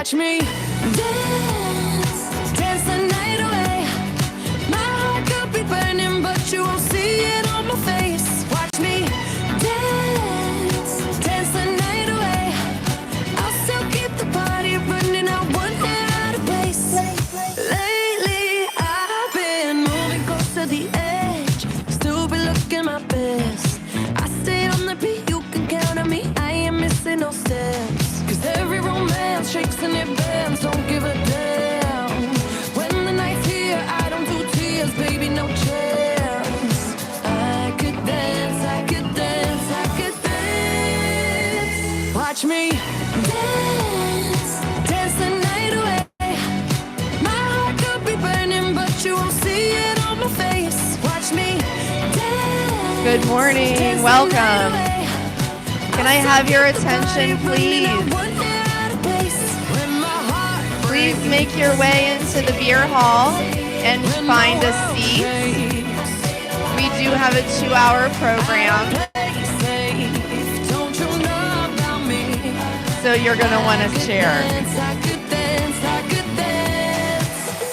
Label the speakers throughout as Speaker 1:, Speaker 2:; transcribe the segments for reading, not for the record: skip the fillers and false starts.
Speaker 1: Watch me dance, dance the night away. My heart could be burning, but you won't see it on my face. Watch me dance, dance the night away. I'll still keep the party running. I won't get out of place. Lately, I've been moving close to the edge. Still be looking my best. I stay on the beat, you can count on me. I ain't missing no steps. Cause every romance shakes and it bends, don't give a damn. When the night's here, I don't do tears, baby, no chance. I could dance, I could dance, I could dance. Watch me dance, dance the night away. My heart could be burning, but you won't see it on my face. Watch me dance.
Speaker 2: Good morning, welcome. Can I have your attention, please? Please make your way into the beer hall and find a seat. We do have a 2-hour program, so you're going to want to share.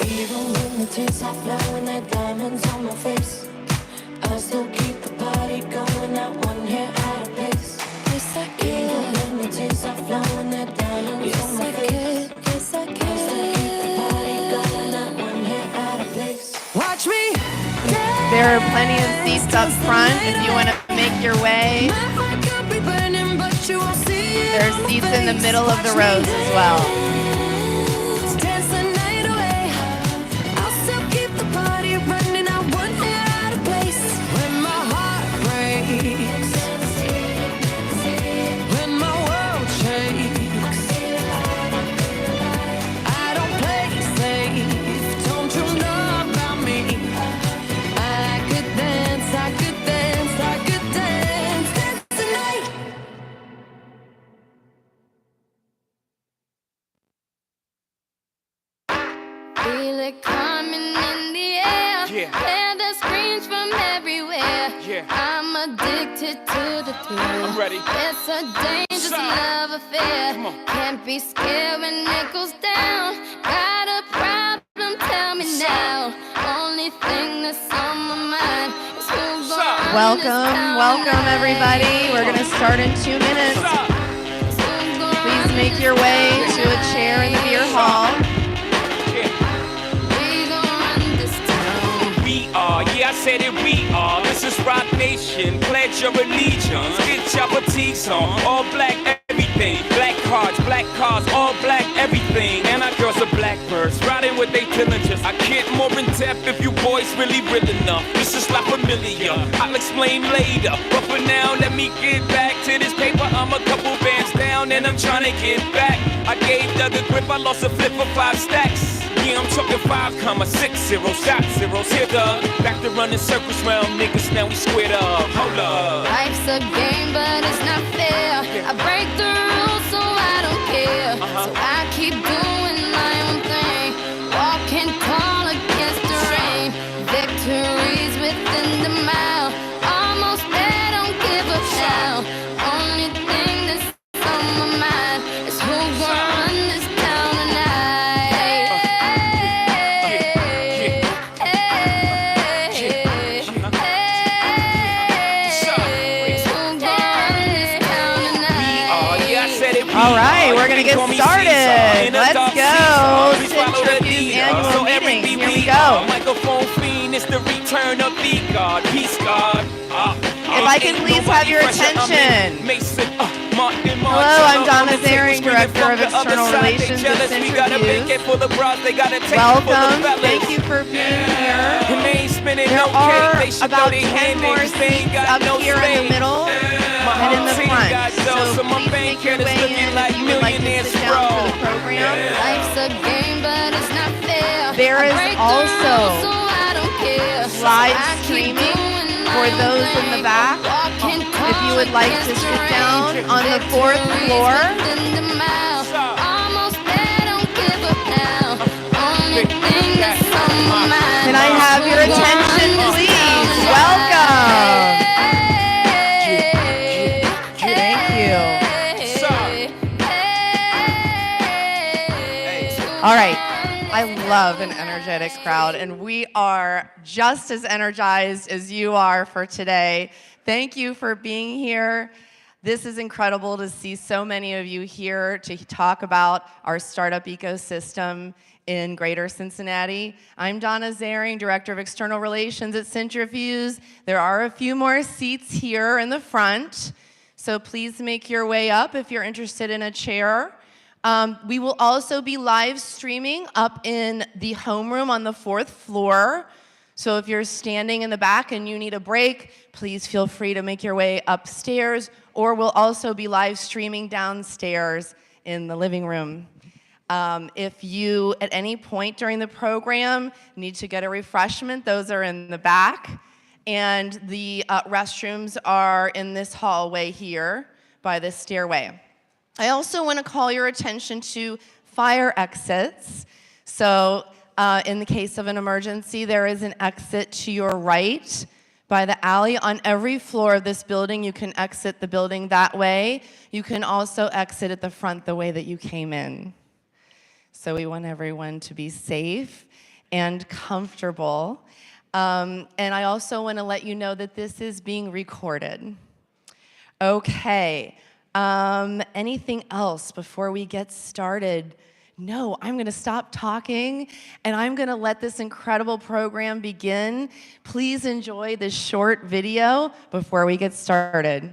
Speaker 1: Even when the tears are flowing like diamonds on my face, I still keep the party going, not one hair out of place. Yes, I can. Even when the tears are flowing like diamonds on my face, yes, I can. I still keep the party going, not one hair out of place. Watch me dance.
Speaker 2: There are plenty of seats up front if you want to make your way.
Speaker 1: My heart could be burning, but you won't see it.
Speaker 2: There are seats in the middle of the rows as well.
Speaker 1: Dance the night away. I'll still keep the party running. I won't get out of place. When my heart breaks, when my world shakes, I don't play safe. Don't you know about me? I could dance, I could dance, I could dance. Dance the night.
Speaker 3: Feel it coming in the air.
Speaker 4: Yeah.
Speaker 3: Hear the screams from everywhere.
Speaker 4: Yeah.
Speaker 3: I'm addicted to the thrill.
Speaker 4: I'm ready.
Speaker 3: It's a dangerous
Speaker 4: Shut up.
Speaker 3: love affair.
Speaker 4: Come on.
Speaker 3: Can't be scared when it goes down. Got a problem? Tell me now. Only thing that's on my mind is who's
Speaker 4: Shut up.
Speaker 3: gonna run this
Speaker 2: Welcome,
Speaker 3: town
Speaker 2: welcome
Speaker 3: tonight.
Speaker 2: everybody. We're going to start in 2 minutes.
Speaker 4: Stop.
Speaker 3: Who's gonna
Speaker 2: Please
Speaker 3: run
Speaker 2: make
Speaker 3: this
Speaker 2: your way
Speaker 3: town
Speaker 2: to a chair in the beer
Speaker 3: tonight?
Speaker 2: hall.
Speaker 4: Yeah.
Speaker 3: We gon' run this town.
Speaker 4: We are, yeah, I said it, we are. This is Rock Nation, pledge your allegiance. Get your fatigues on, all black everything. Black cars, all black everything. And our girls are blackbirds, riding with they diligence. I get more in depth if you boys really real enough. This is not familiar, I'll explain later. But for now, let me get back to this paper. I'm a couple bands down and I'm trying to get back. I gave Doug a grip, I lost a flip for 5 stacks. Yeah, I'm talking 5,60, shot zeros. Here the back to running circles round niggas, now we squared up. Hold up.
Speaker 3: Life's a game, but it's not fair. I break the rules, so I don't care. So I keep doing my own thing. Walking tall against the rain. Victories within the mile. Almost there, don't give up now. Only thing that's on my mind is who's gonna run this town tonight.
Speaker 2: All right, we're going to get started. Let's go. Cintrifuse annual meeting. Here we go.
Speaker 4: Microphone fiend, it's the return of the God. Peace God.
Speaker 2: If I can please have your attention. Hello, I'm Donna Zaring, Director of External Relations at Cintrifuse. Welcome. Thank you for being here. There are about 10 more seats up here in the middle and in the front. So please make your way in if you would like to sit down for the program.
Speaker 3: Life's a game, but it's not fair.
Speaker 2: There is also live
Speaker 3: live
Speaker 2: streaming for those in the back. If you would like to sit down on the 4th floor. Can I have your attention, please? Welcome. Thank you. All right, I love an energetic crowd, and we are just as energized as you are for today. Thank you for being here. This is incredible to see so many of you here to talk about our startup ecosystem in Greater Cincinnati. I'm Donna Zaring, Director of External Relations at Cintrifuse. There are a few more seats here in the front, so please make your way up if you're interested in a chair. We will also be live streaming up in the homeroom on the 4th floor. So if you're standing in the back and you need a break, please feel free to make your way upstairs, or we'll also be live streaming downstairs in the living room. If you, at any point during the program, need to get a refreshment, those are in the back. And the restrooms are in this hallway here by this stairway. I also want to call your attention to fire exits. So in the case of an emergency, there is an exit to your right by the alley. On every floor of this building, you can exit the building that way. You can also exit at the front the way that you came in. So we want everyone to be safe and comfortable. And I also want to let you know that this is being recorded. Okay. Anything else before we get started? No, I'm going to stop talking, and I'm going to let this incredible program begin. Please enjoy this short video before we get started.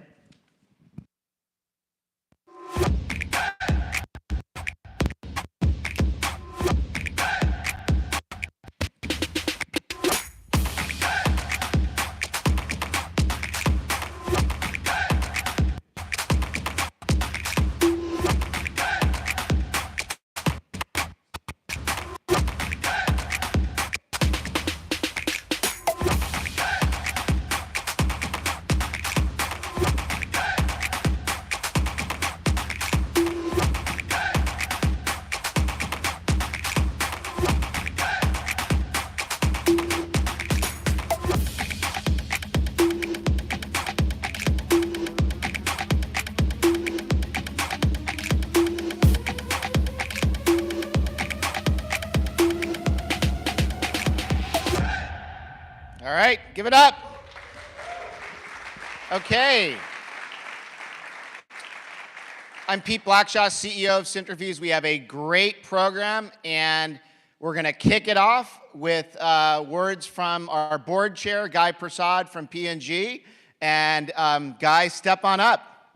Speaker 5: All right, give it up. Okay. I'm Pete Blackshaw, CEO of Cintrifuse. We have a great program, and we're going to kick it off with words from our board chair, Guy Prasad from P&G. And Guy, step on up.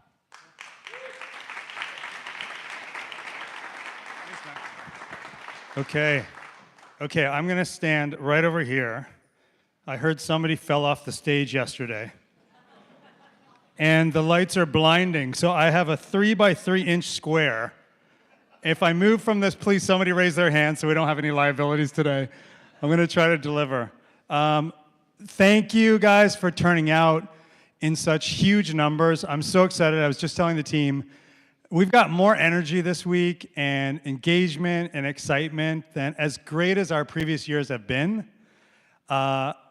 Speaker 6: Okay, I'm going to stand right over here. I heard somebody fell off the stage yesterday. And the lights are blinding, so I have a 3-by-3-inch square. If I move from this, please somebody raise their hand so we don't have any liabilities today. I'm going to try to deliver. Thank you guys for turning out in such huge numbers. I'm so excited. I was just telling the team, we've got more energy this week and engagement and excitement than as great as our previous years have been.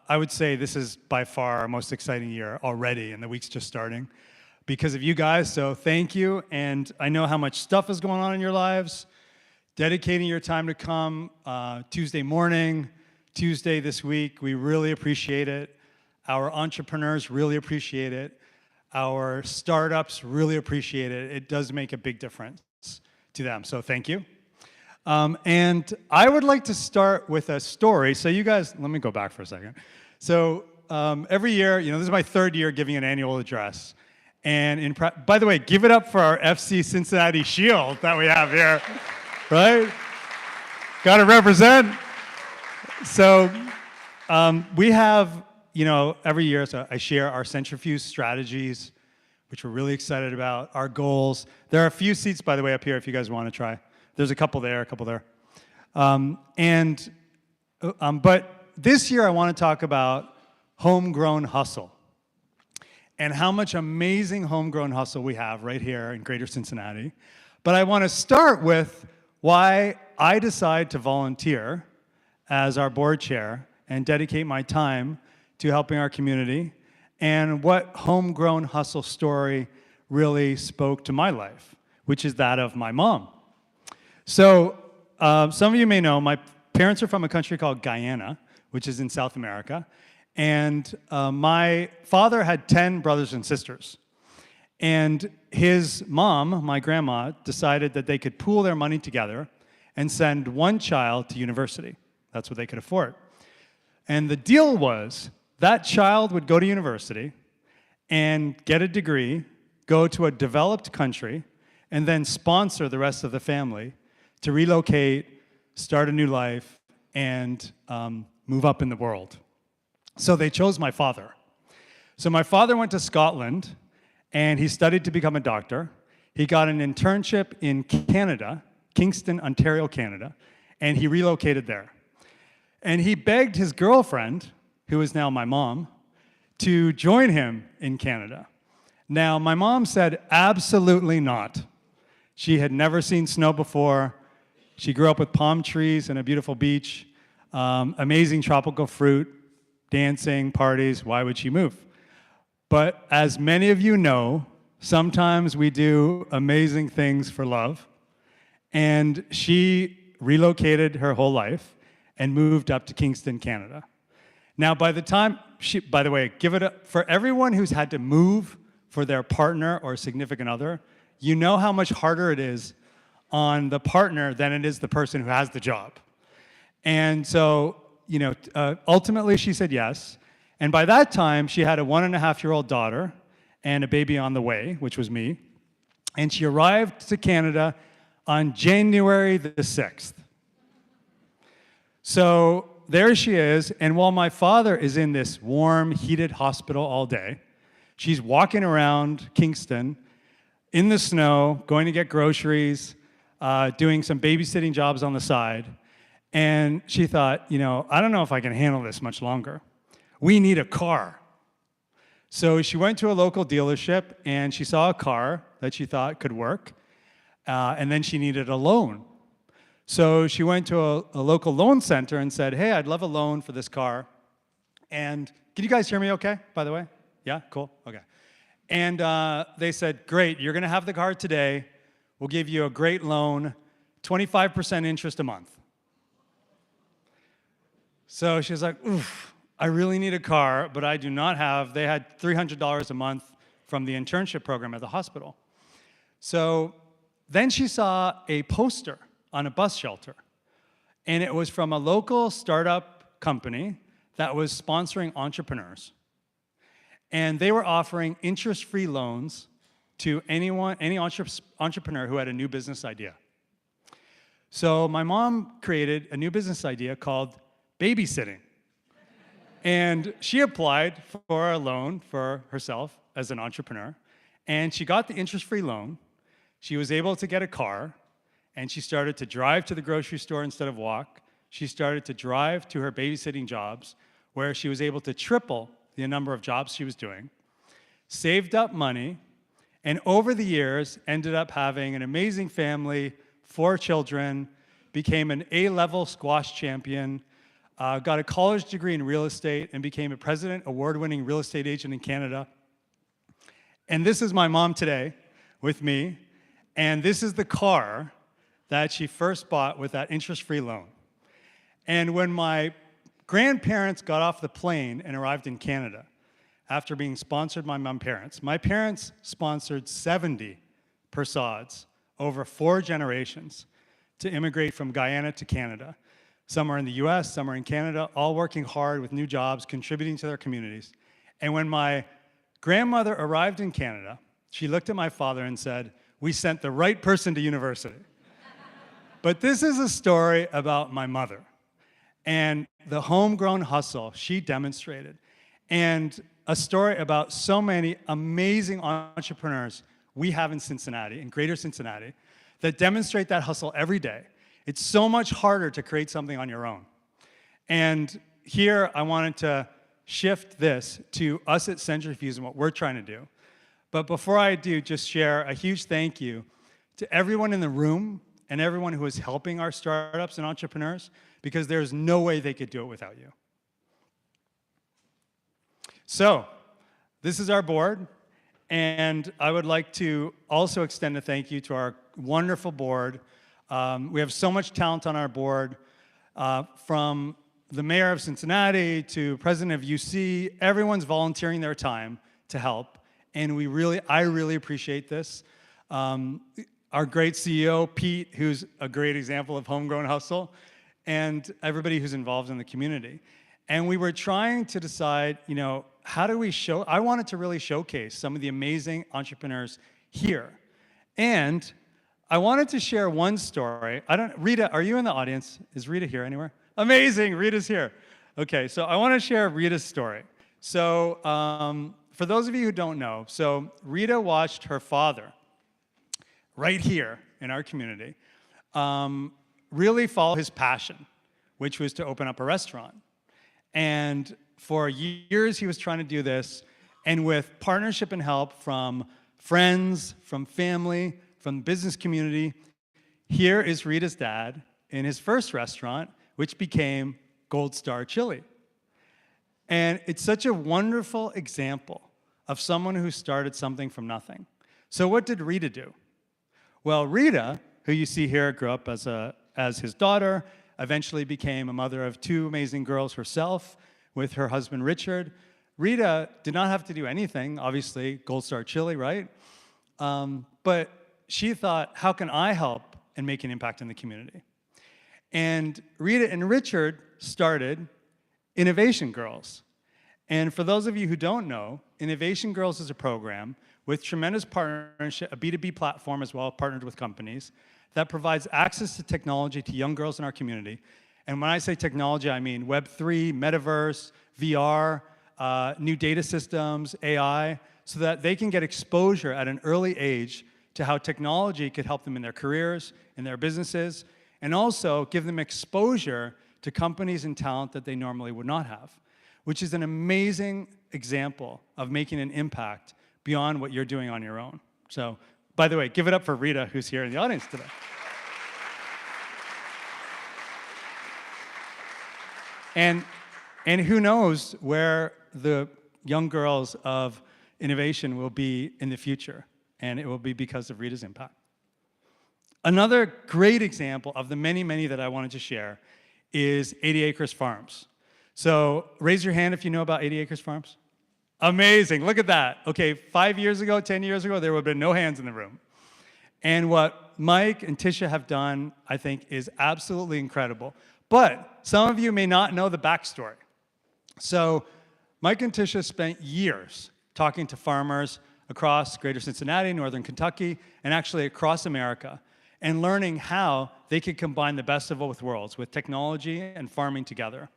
Speaker 6: I would say this is by far our most exciting year already, and the week's just starting because of you guys, so thank you. And I know how much stuff is going on in your lives. Dedicating your time to come Tuesday morning, Tuesday this week, we really appreciate it. Our entrepreneurs really appreciate it. Our startups really appreciate it. It does make a big difference to them, so thank you. And I would like to start with a story. So you guys, let me go back for a second. So every year, this is my 3rd year giving an annual address. And by the way, give it up for our FC Cincinnati shield that we have here, right? Got to represent. So we have, every year, so I share our Cintrifuse strategies, which we're really excited about, our goals. There are a few seats, by the way, up here if you guys want to try. There's a couple there, a couple there. But this year I want to talk about homegrown hustle and how much amazing homegrown hustle we have right here in Greater Cincinnati. But I want to start with why I decide to volunteer as our board chair and dedicate my time to helping our community and what homegrown hustle story really spoke to my life, which is that of my mom. So some of you may know, my parents are from a country called Guyana, which is in South America. And my father had 10 brothers and sisters. And his mom, my grandma, decided that they could pool their money together and send one child to university. That's what they could afford. And the deal was that child would go to university and get a degree, go to a developed country, and then sponsor the rest of the family to relocate, start a new life, and move up in the world. So they chose my father. So my father went to Scotland, and he studied to become a doctor. He got an internship in Canada, Kingston, Ontario, Canada, and he relocated there. And he begged his girlfriend, who is now my mom, to join him in Canada. Now, my mom said absolutely not. She had never seen snow before. She grew up with palm trees and a beautiful beach, amazing tropical fruit, dancing, parties. Why would she move? But as many of you know, sometimes we do amazing things for love. And she relocated her whole life and moved up to Kingston, Canada. Now, by the time by the way, give it up for everyone who's had to move for their partner or significant other, you know how much harder it is on the partner than it is the person who has the job. And so, ultimately she said yes. And by that time, she had a 1.5-year-old daughter and a baby on the way, which was me. And she arrived to Canada on January the 6th. So there she is, and while my father is in this warm, heated hospital all day, she's walking around Kingston in the snow, going to get groceries, doing some babysitting jobs on the side. And she thought, I don't know if I can handle this much longer. We need a car. So she went to a local dealership, and she saw a car that she thought could work, and then she needed a loan. So she went to a local loan center and said, hey, I'd love a loan for this car. And can you guys hear me okay, by the way? Yeah, cool, okay. And they said, great, you're gonna have the car today. We'll give you a great loan, 25% interest a month. So she was like, oof, I really need a car, but I do not have, they had $300 a month from the internship program at the hospital. So then she saw a poster on a bus shelter, and it was from a local startup company that was sponsoring entrepreneurs. And they were offering interest-free loans to any entrepreneur who had a new business idea. So my mom created a new business idea called babysitting. And she applied for a loan for herself as an entrepreneur, and she got the interest-free loan. She was able to get a car, and she started to drive to the grocery store instead of walk. She started to drive to her babysitting jobs, where she was able to triple the number of jobs she was doing, saved up money, and over the years ended up having an amazing family, 4 children, became an A-level squash champion, got a college degree in real estate, and became a President Award-winning real estate agent in Canada. And this is my mom today with me, and this is the car that she first bought with that interest-free loan. And when my grandparents got off the plane and arrived in Canada, after being sponsored by my parents sponsored 70 Persads over 4 generations to immigrate from Guyana to Canada. Some are in the US, some are in Canada, all working hard with new jobs, contributing to their communities. And when my grandmother arrived in Canada, she looked at my father and said, we sent the right person to university. But this is a story about my mother and the homegrown hustle she demonstrated, and a story about so many amazing entrepreneurs we have in Cincinnati, in greater Cincinnati, that demonstrate that hustle every day. It's so much harder to create something on your own. And here I wanted to shift this to us at Cintrifuse and what we're trying to do. But before I do, just share a huge thank you to everyone in the room and everyone who is helping our startups and entrepreneurs, because there's no way they could do it without you. So, this is our board, and I would like to also extend a thank you to our wonderful board We have so much talent on our board, from the mayor of Cincinnati to president of UC. Everyone's volunteering their time to help, and I really appreciate this. Our great CEO, Pete, who's a great example of homegrown hustle, and everybody who's involved in the community. And we were trying to decide, how do we I wanted to really showcase some of the amazing entrepreneurs here. And I wanted to share one story. Rita, are you in the audience? Is Rita here anywhere? Amazing, Rita's here. Okay, so I want to share Rita's story. So for those of you who don't know, so Rita watched her father right here in our community really follow his passion, which was to open up a restaurant. And for years, he was trying to do this, and with partnership and help from friends, from family, from the business community, here is Rita's dad in his first restaurant, which became Gold Star Chili. And it's such a wonderful example of someone who started something from nothing. So what did Rita do? Well, Rita, who you see here, grew up as his daughter, eventually became a mother of 2 amazing girls herself with her husband, Richard. Rita did not have to do anything, obviously, Gold Star Chili, right? But she thought, how can I help and make an impact in the community? And Rita and Richard started Innovation Girls. And for those of you who don't know, Innovation Girls is a program with tremendous partnership, a B2B platform as well, partnered with companies, that provides access to technology to young girls in our community. And when I say technology, I mean Web3, metaverse, VR, new data systems, AI, so that they can get exposure at an early age to how technology could help them in their careers, in their businesses, and also give them exposure to companies and talent that they normally would not have, which is an amazing example of making an impact beyond what you're doing on your own. So, by the way, give it up for Rita, who's here in the audience today. And who knows where the young girls of innovation will be in the future, and it will be because of Rita's impact. Another great example of the many, many that I wanted to share is 80 Acres Farms. So raise your hand if you know about 80 Acres Farms. Amazing, look at that. Okay, 5 years ago, 10 years ago, there would have been no hands in the room. And what Mike and Tisha have done, I think, is absolutely incredible. But some of you may not know the backstory. So Mike and Tisha spent years talking to farmers across greater Cincinnati, northern Kentucky, and actually across America, and learning how they could combine the best of both worlds with technology and farming together.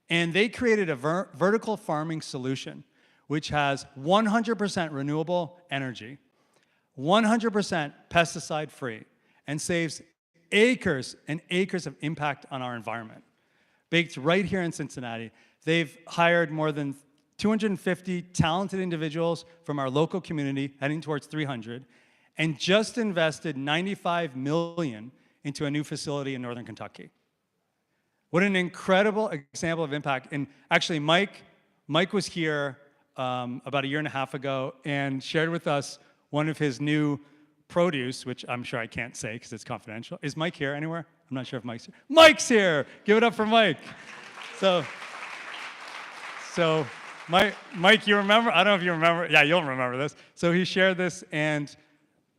Speaker 6: And they created a vertical farming solution which has 100% renewable energy, 100% pesticide-free, and saves acres and acres of impact on our environment. Baked right here in Cincinnati. They've hired more than 250 talented individuals from our local community, heading towards 300, and just invested $95 million into a new facility in northern Kentucky. What an incredible example of impact. And actually, Mike was here about a year and a half ago and shared with us one of his new produce, which I'm sure I can't say because it's confidential. Is Mike here anywhere? I'm not sure if Mike's here. Mike's here! Give it up for Mike. So Mike, you remember? I don't know if you remember. Yeah, you'll remember this. So he shared this, and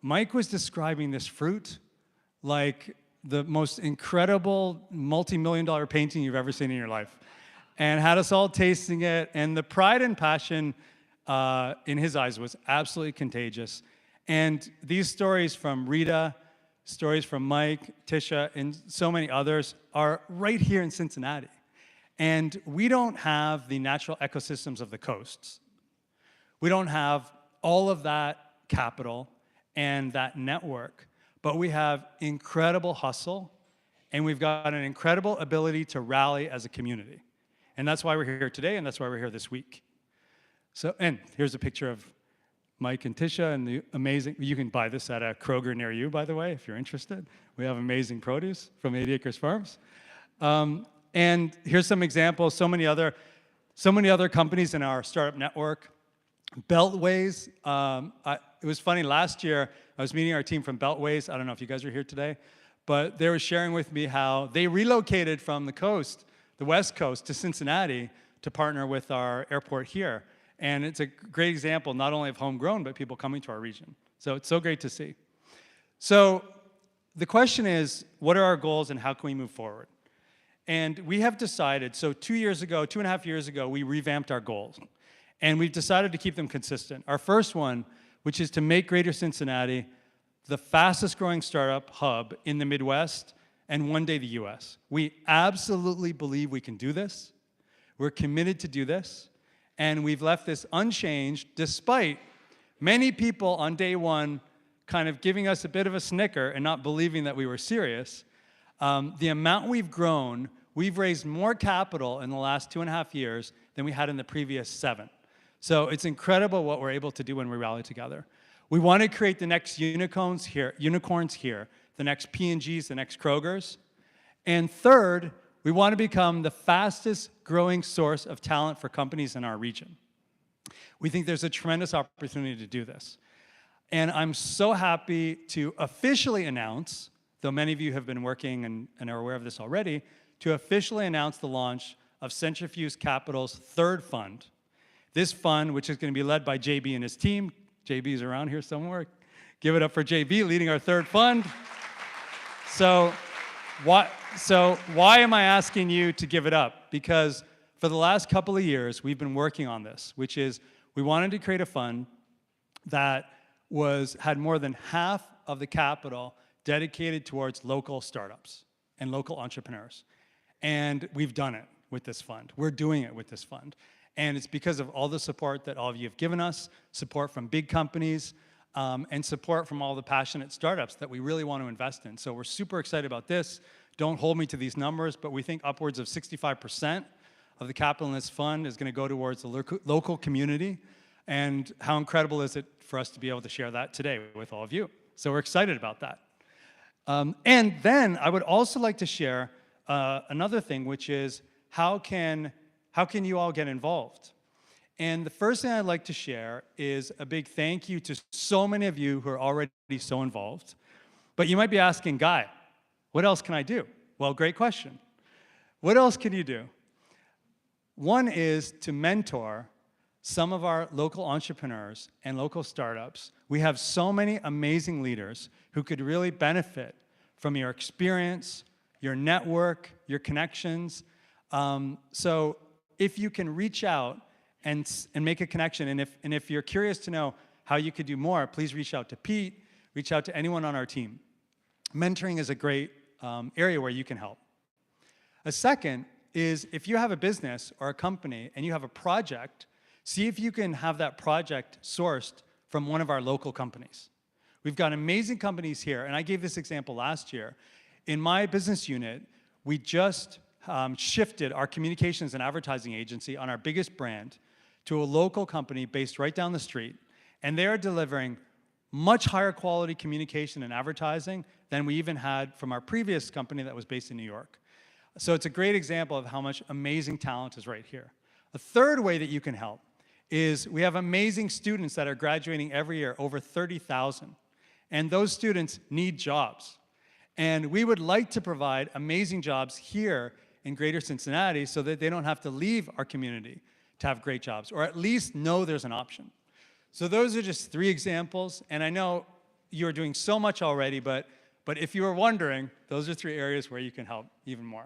Speaker 6: Mike was describing this fruit like the most incredible multi-million-dollar painting you've ever seen in your life, and had us all tasting it, and the pride and passion in his eyes was absolutely contagious. And these stories from Rita, stories from Mike, Tisha, and so many others are right here in Cincinnati. And we don't have the natural ecosystems of the coasts. We don't have all of that capital and that network, but we have incredible hustle, and we've got an incredible ability to rally as a community. And that's why we're here today, and that's why we're here this week. So, and here's a picture of Mike and Tisha and the amazing, you can buy this at a Kroger near you, by the way, if you're interested. We have amazing produce from 80 Acres Farms. And here's some examples, so many other companies in our startup network. Beltways, it was funny, last year I was meeting our team from Beltways. I don't know if you guys are here today, but they were sharing with me how they relocated from the coast, the West Coast, to Cincinnati to partner with our airport here. And it's a great example, not only of homegrown, but people coming to our region. So it's so great to see. So the question is, what are our goals and how can we move forward? And we have decided, so 2.5 years ago, we revamped our goals. And we've decided to keep them consistent. Our first one, which is to make Greater Cincinnati the fastest growing startup hub in the Midwest and one day the US. We absolutely believe we can do this. We're committed to do this. And we've left this unchanged despite many people on day one kind of giving us a bit of a snicker and not believing that we were serious. The amount we've grown, we've raised more capital in the last 2.5 years than we had in the previous 7. So it's incredible what we're able to do when we rally together. We want to create the next unicorns here, the next P&Gs, the next Krogers. And third, we want to become the fastest growing source of talent for companies in our region. We think there's a tremendous opportunity to do this. And I'm so happy to officially announce, though many of you have been working and are aware of this already, to officially announce the launch of Cintrifuse Capital's third fund. This fund, which is going to be led by JB and his team. JB is around here somewhere. Give it up for JB leading our third fund. So why am I asking you to give it up? Because for the last couple of years, we've been working on this, which is we wanted to create a fund that had more than half of the capital dedicated towards local startups and local entrepreneurs. And we've done it with this fund. We're doing it with this fund. And it's because of all the support that all of you have given us, support from big companies, and support from all the passionate startups that we really want to invest in. So we're super excited about this. Don't hold me to these numbers, but we think upwards of 65% of the capital in this fund is going to go towards the local community. And how incredible is it for us to be able to share that today with all of you? So we're excited about that. And then I would also like to share another thing, which is how can you all get involved? And the first thing I'd like to share is a big thank you to so many of you who are already so involved. But you might be asking, Guy, what else can I do? Well, great question. What else can you do? One is to mentor some of our local entrepreneurs and local startups. We have so many amazing leaders who could really benefit from your experience, your network, your connections. So if you can reach out and make a connection, and if you're curious to know how you could do more, please reach out to Pete, reach out to anyone on our team. Mentoring is a great area where you can help. A second is if you have a business or a company and you have a project, see if you can have that project sourced from one of our local companies. We've got amazing companies here, and I gave this example last year. In my business unit, we just shifted our communications and advertising agency on our biggest brand to a local company based right down the street, and they are delivering much higher quality communication and advertising than we even had from our previous company that was based in New York. So it's a great example of how much amazing talent is right here. A third way that you can help is we have amazing students that are graduating every year, over 30,000, and those students need jobs. And we would like to provide amazing jobs here in Greater Cincinnati so that they don't have to leave our community to have great jobs, or at least know there's an option. So those are just 3 examples, and I know you're doing so much already, but if you were wondering, those are 3 areas where you can help even more.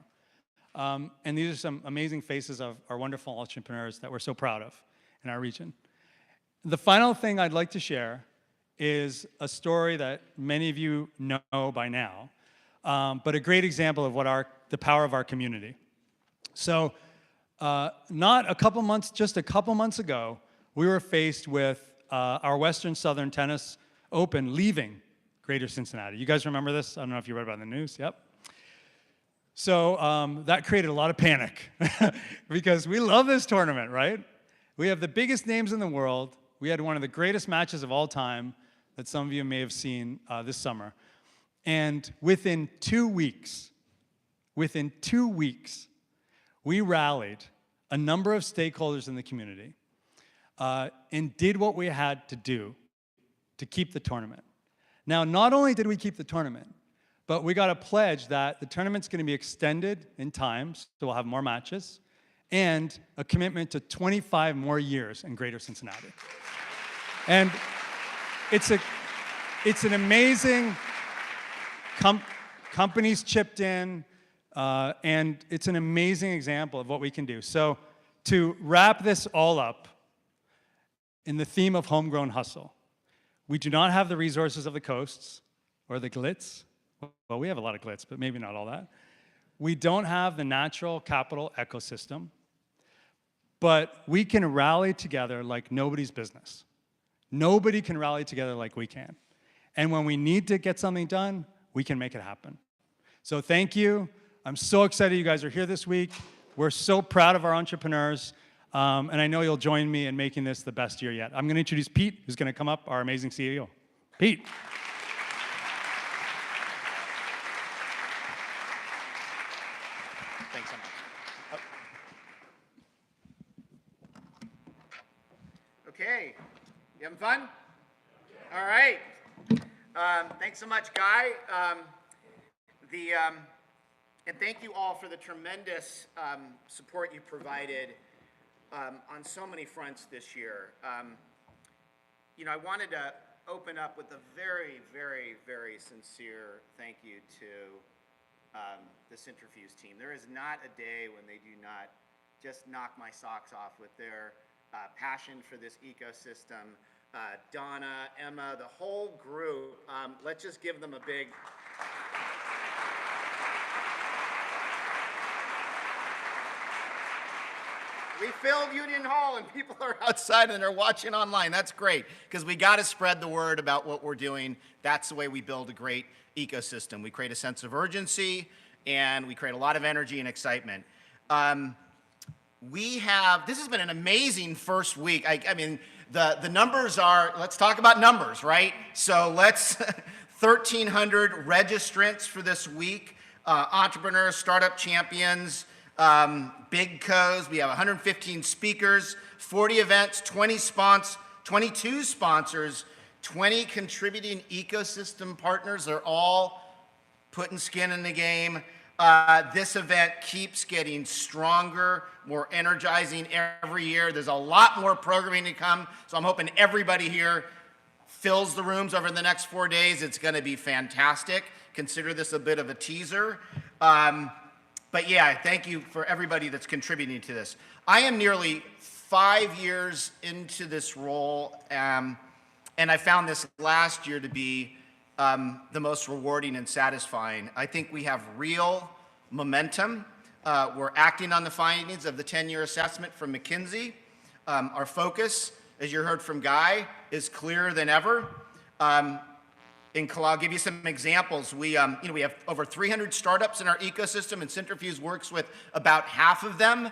Speaker 6: And these are some amazing faces of our wonderful entrepreneurs that we're so proud of in our region. The final thing I'd like to share is a story that many of you know by now, but a great example of the power of our community. So just a couple months ago, we were faced with our Western Southern Tennis Open leaving Greater Cincinnati. You guys remember this? I don't know if you read about it in the news. Yep. So that created a lot of panic because we love this tournament, right? We have the biggest names in the world. We had one of the greatest matches of all time that some of you may have seen this summer. And within 2 weeks, we rallied a number of stakeholders in the community and did what we had to do to keep the tournament. Now, not only did we keep the tournament, But we got a pledge that the tournament's going to be extended in time, so we'll have more matches, and a commitment to 25 more years in Greater Cincinnati. And it's an amazing companies chipped in, and it's an amazing example of what we can do. So to wrap this all up in the theme of homegrown hustle, we do not have the resources of the coasts or the glitz. Well, we have a lot of glitz, but maybe not all that. We don't have the natural capital ecosystem, but we can rally together like nobody's business. Nobody can rally together like we can. And when we need to get something done, we can make it happen. So thank you. I'm so excited you guys are here this week. We're so proud of our entrepreneurs. And I know you'll join me in making this the best year yet. I'm going to introduce Pete, who's going to come up, our amazing CEO. Pete.
Speaker 5: Thanks so much. Okay, you having fun? All right. Thanks so much, Guy. And thank you all for the tremendous support you provided on so many fronts this year. I wanted to open up with a very, very, very sincere thank you to the Cintrifuse team. There is not a day when they do not just knock my socks off with their passion for this ecosystem. Donna, Emma, the whole group. Let's just give them a big... We filled Union Hall and people are outside and they're watching online. That's great, because we got to spread the word about what we're doing. That's the way we build a great ecosystem. We create a sense of urgency and we create a lot of energy and excitement. This has been an amazing first week. I mean, the numbers are, let's talk about numbers, right? So 1,300 registrants for this week, entrepreneurs, startup champions, big co's. We have 115 speakers, 40 events, 22 sponsors, 20 contributing ecosystem partners. They're all putting skin in the game. This event keeps getting stronger, more energizing every year. There's a lot more programming to come, so I'm hoping everybody here fills the rooms over the next 4 days. It's going to be fantastic. Consider this a bit of a teaser. But yeah, thank you for everybody that's contributing to this. I am nearly 5 years into this role, and I found this last year to be the most rewarding and satisfying. I think we have real momentum. We're acting on the findings of the 10-year assessment from McKinsey. Our focus, as you heard from Guy, is clearer than ever. I'll give you some examples. We have over 300 startups in our ecosystem, and Cintrifuse works with about half of them.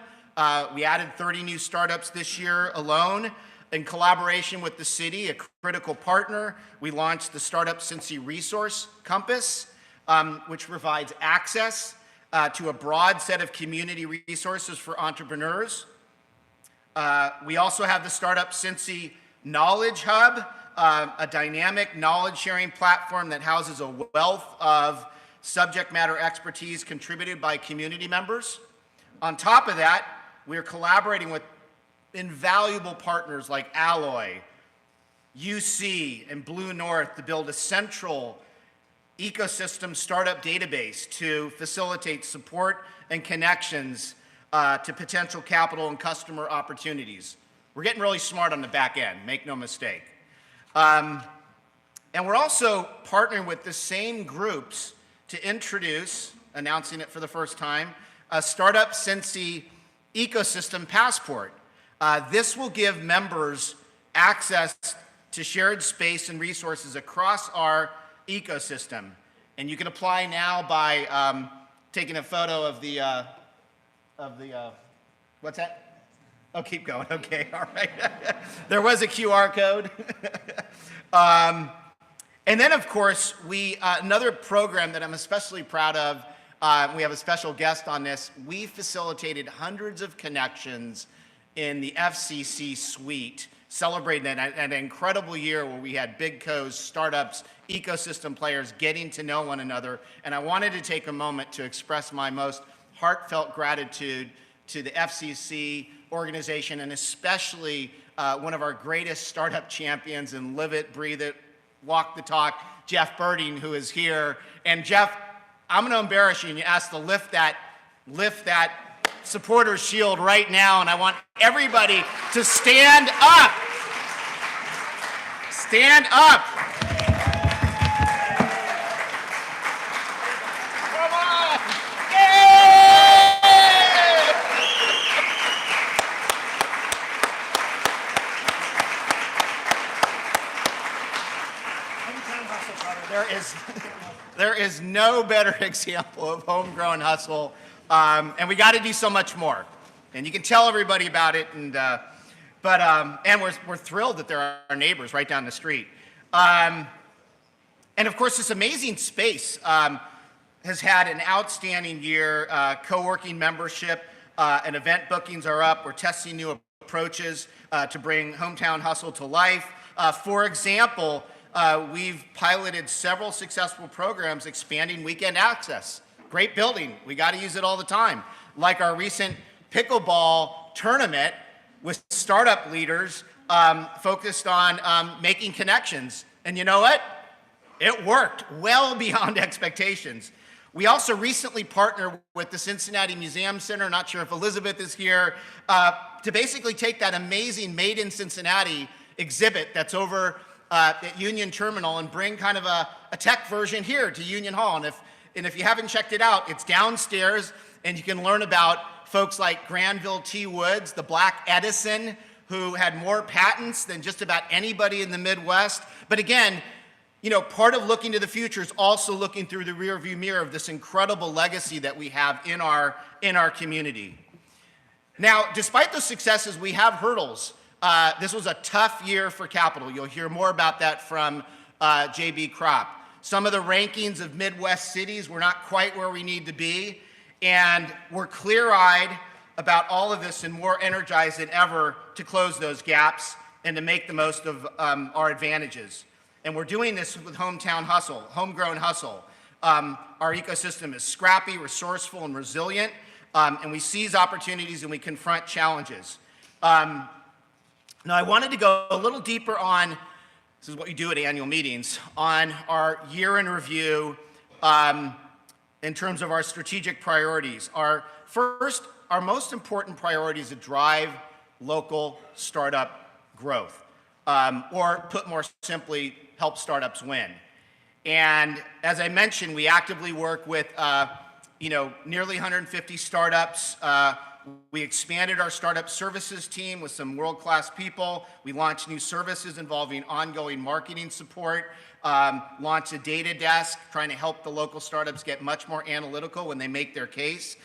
Speaker 5: We added 30 new startups this year alone. In collaboration with the city, a critical partner, we launched the Startup Cincy Resource Compass, which provides access to a broad set of community resources for entrepreneurs. We also have the Startup Cincy Knowledge Hub, a dynamic knowledge-sharing platform that houses a wealth of subject matter expertise contributed by community members. On top of that, we're collaborating with invaluable partners like Alloy, UC, and Blue North to build a central ecosystem startup database to facilitate support and connections to potential capital and customer opportunities. We're getting really smart on the back end, make no mistake. And we're also partnering with the same groups to introduce, announcing it for the first time, a Startup Cincy Ecosystem Passport. This will give members access to shared space and resources across our ecosystem. And you can apply now by taking a photo of the what's that? Oh, keep going. Okay, all right. There was a QR code. And then, of course, another program that I'm especially proud of, we have a special guest on this. We facilitated hundreds of connections in the FCC suite celebrating an incredible year where we had big co's, startups, ecosystem players getting to know one another. And I wanted to take a moment to express my most heartfelt gratitude to the FCC organization, and especially one of our greatest startup champions and live it, breathe it, walk the talk, Jeff Birding, who is here. And Jeff, I'm going to embarrass you and you ask to lift that supporter's shield right now, and I want everybody to stand up. Stand up. Come on. Yay! There is no better example of homegrown hustle. And we got to do so much more. And you can tell everybody about it. And we're thrilled that they're our neighbors right down the street. And of course, this amazing space has had an outstanding year. Co-working membership and event bookings are up. We're testing new approaches to bring hometown hustle to life. For example, we've piloted several successful programs expanding weekend access. Great building, we got to use it all the time. Like our recent pickleball tournament with startup leaders focused on making connections. And you know what? It worked well beyond expectations. We also recently partnered with the Cincinnati Museum Center, not sure if Elizabeth is here, to basically take that amazing Made in Cincinnati exhibit that's over at Union Terminal and bring kind of a tech version here to Union Hall. And if you haven't checked it out, it's downstairs, and you can learn about folks like Granville T. Woods, the Black Edison, who had more patents than just about anybody in the Midwest. But again, you know, part of looking to the future is also looking through the rearview mirror of this incredible legacy that we have in our community. Now, despite those successes, we have hurdles. This was a tough year for capital. You'll hear more about that from JB Kropp. Some of the rankings of Midwest cities, we're not quite where we need to be, and we're clear-eyed about all of this and more energized than ever to close those gaps and to make the most of our advantages. And we're doing this with hometown hustle, homegrown hustle. Our ecosystem is scrappy, resourceful, and resilient, and we seize opportunities and we confront challenges. Now, I wanted to go a little deeper on, this is what we do at annual meetings, on our year in review in terms of our strategic priorities. Our most important priority is to drive local startup growth, or put more simply, help startups win. And as I mentioned, we actively work with nearly 150 startups. We expanded our startup services team with some world-class people. We launched new services involving ongoing marketing support, launched a data desk trying to help the local startups get much more analytical when they make their case.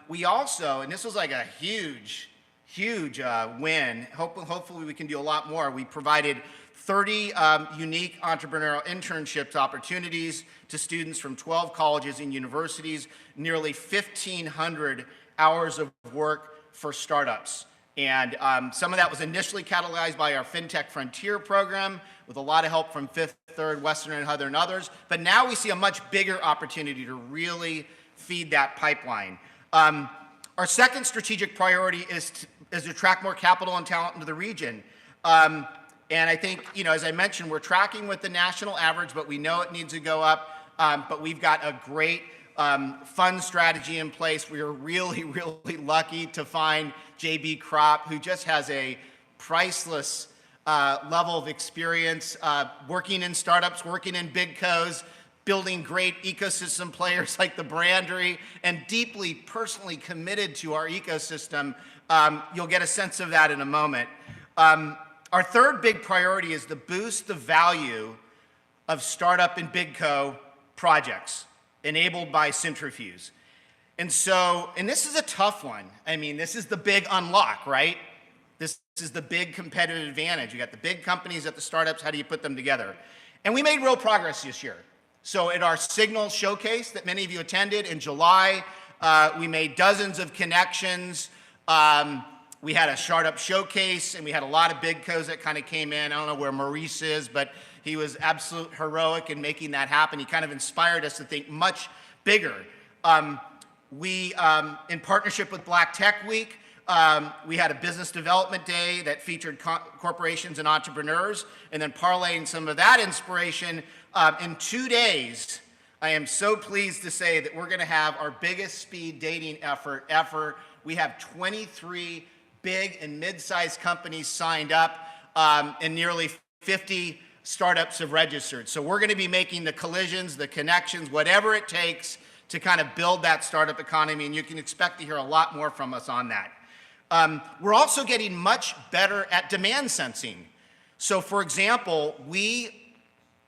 Speaker 5: We also, and this was like a huge win, hopefully we can do a lot more. We provided 30 unique entrepreneurial internships opportunities to students from 12 colleges and universities, nearly 1,500 hours of work for startups. And some of that was initially catalyzed by our FinTech Frontier program with a lot of help from Fifth Third, Western and Other and others. But now we see a much bigger opportunity to really feed that pipeline. Our second strategic priority is to attract more capital and talent into the region. And I think, as I mentioned, we're tracking with the national average, but we know it needs to go up. But we've got a great fund strategy in place. We are really, really lucky to find JB Kropp, who just has a priceless level of experience working in startups, working in big co's, building great ecosystem players like the Brandery, and deeply personally committed to our ecosystem. You'll get a sense of that in a moment. Our third big priority is to boost the value of startup and big co projects enabled by Cintrifuse. And this is a tough one. I mean, this is the big unlock, right? This is the big competitive advantage. You got the big companies at the startups, how do you put them together? And we made real progress this year. So at our Signal showcase that many of you attended in July, we made dozens of connections We had a startup showcase, and we had a lot of big co's that kind of came in. I don't know where Maurice is, but he was absolute heroic in making that happen. He kind of inspired us to think much bigger. We, in partnership with Black Tech Week, we had a business development day that featured corporations and entrepreneurs, and then parlaying some of that inspiration in 2 days. I am so pleased to say that we're going to have our biggest speed dating effort ever. We have 23 big and mid-sized companies signed up, and nearly 50 startups have registered. So we're going to be making the collisions, the connections, whatever it takes to kind of build that startup economy, and you can expect to hear a lot more from us on that. We're also getting much better at demand sensing. So for example, we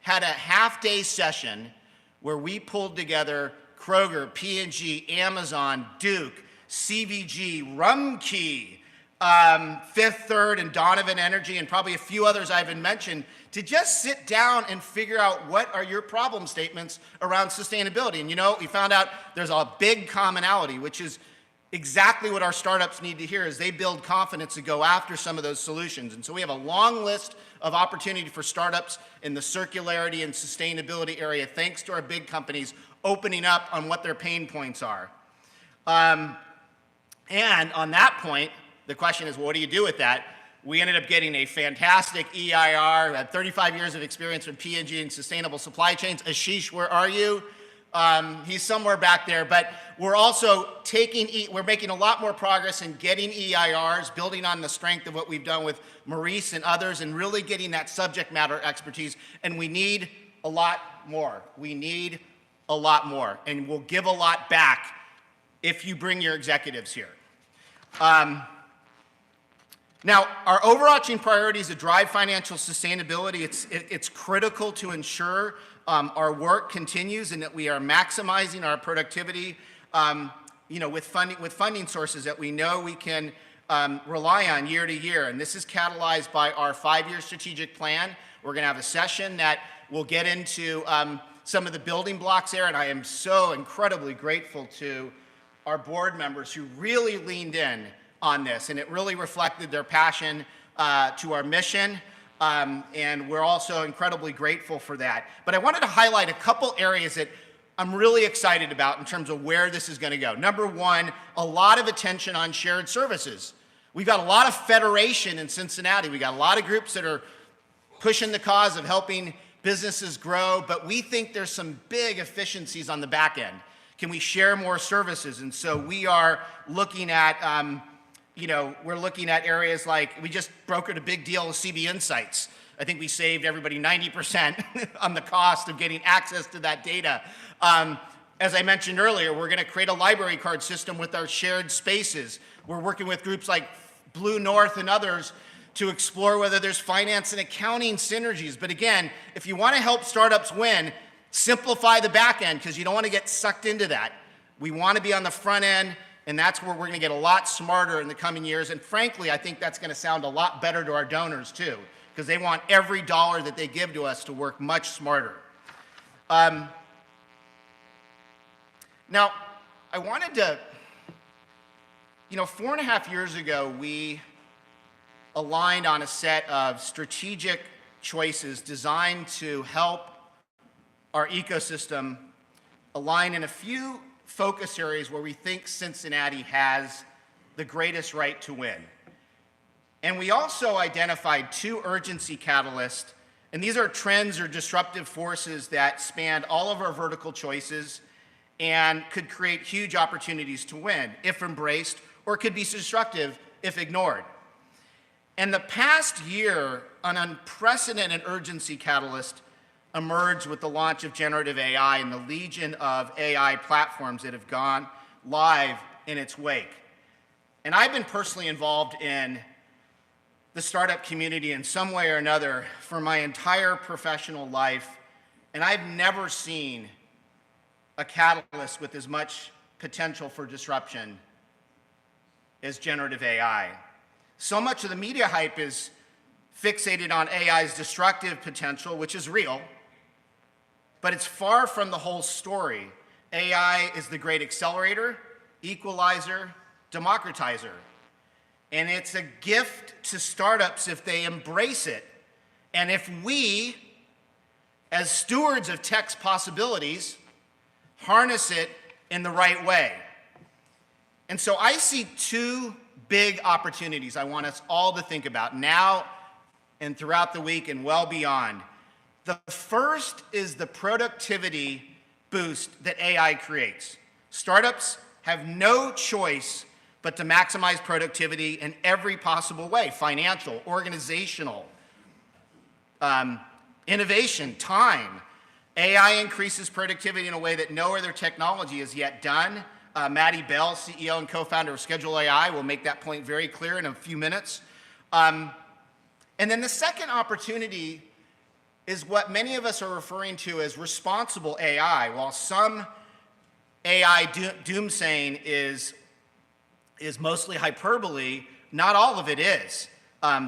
Speaker 5: had a half-day session where we pulled together Kroger, P&G, Amazon, Duke, CVG, Rumkey, Fifth Third, and Donovan Energy, and probably a few others I haven't mentioned, to just sit down and figure out what are your problem statements around sustainability. And you know, we found out there's a big commonality, which is exactly what our startups need to hear as they build confidence to go after some of those solutions. And so we have a long list of opportunity for startups in the circularity and sustainability area, thanks to our big companies opening up on what their pain points are. And on that point, the question is, well, what do you do with that? We ended up getting a fantastic EIR who had 35 years of experience with P&G and sustainable supply chains. Ashish, where are you? He's somewhere back there, but we're also we're making a lot more progress in getting EIRs, building on the strength of what we've done with Maurice and others, and really getting that subject matter expertise. And we need a lot more. We need a lot more, and we'll give a lot back if you bring your executives here. Now, our overarching priority is to drive financial sustainability. It's critical to ensure our work continues and that we are maximizing our productivity, with funding sources that we know we can rely on year to year. And this is catalyzed by our 5-year strategic plan. We're going to have a session that will get into some of the building blocks there, and I am so incredibly grateful to our board members who really leaned in on this, and it really reflected their passion to our mission, and we're also incredibly grateful for that. But I wanted to highlight a couple areas that I'm really excited about in terms of where this is going to go. Number one, a lot of attention on shared services. We've got a lot of federation in Cincinnati. We got a lot of groups that are pushing the cause of helping businesses grow, but we think there's some big efficiencies on the back end. Can we share more services? And so we are looking at, we're looking at areas like, we just brokered a big deal with CB Insights. I think we saved everybody 90% on the cost of getting access to that data. As I mentioned earlier, we're going to create a library card system with our shared spaces. We're working with groups like Blue North and others to explore whether there's finance and accounting synergies. But again, if you want to help startups win, simplify the back end, because you don't want to get sucked into that. We want to be on the front end, and that's where we're going to get a lot smarter in the coming years. And frankly, I think that's going to sound a lot better to our donors too, because they want every dollar that they give to us to work much smarter. Now, I wanted to, 4.5 years ago, we aligned on a set of strategic choices designed to help our ecosystem align in a few focus areas where we think Cincinnati has the greatest right to win. And we also identified 2 urgency catalysts, and these are trends or disruptive forces that span all of our vertical choices and could create huge opportunities to win if embraced, or could be destructive if ignored. And the past year, an unprecedented urgency catalyst emerged with the launch of generative AI and the legion of AI platforms that have gone live in its wake. And I've been personally involved in the startup community in some way or another for my entire professional life, and I've never seen a catalyst with as much potential for disruption as generative AI. So much of the media hype is fixated on AI's destructive potential, which is real, but it's far from the whole story. AI is the great accelerator, equalizer, democratizer. And it's a gift to startups if they embrace it. And if we, as stewards of tech's possibilities, harness it in the right way. And so I see two big opportunities I want us all to think about now and throughout the week and well beyond. The first is the productivity boost that AI creates. Startups have no choice but to maximize productivity in every possible way: financial, organizational, innovation, time. AI increases productivity in a way that no other technology has yet done. Maddie Bell, CEO and co-founder of Schedule AI, will make that point very clear in a few minutes. And then the second opportunity is what many of us are referring to as responsible AI. While some AI doomsaying is mostly hyperbole, not all of it is.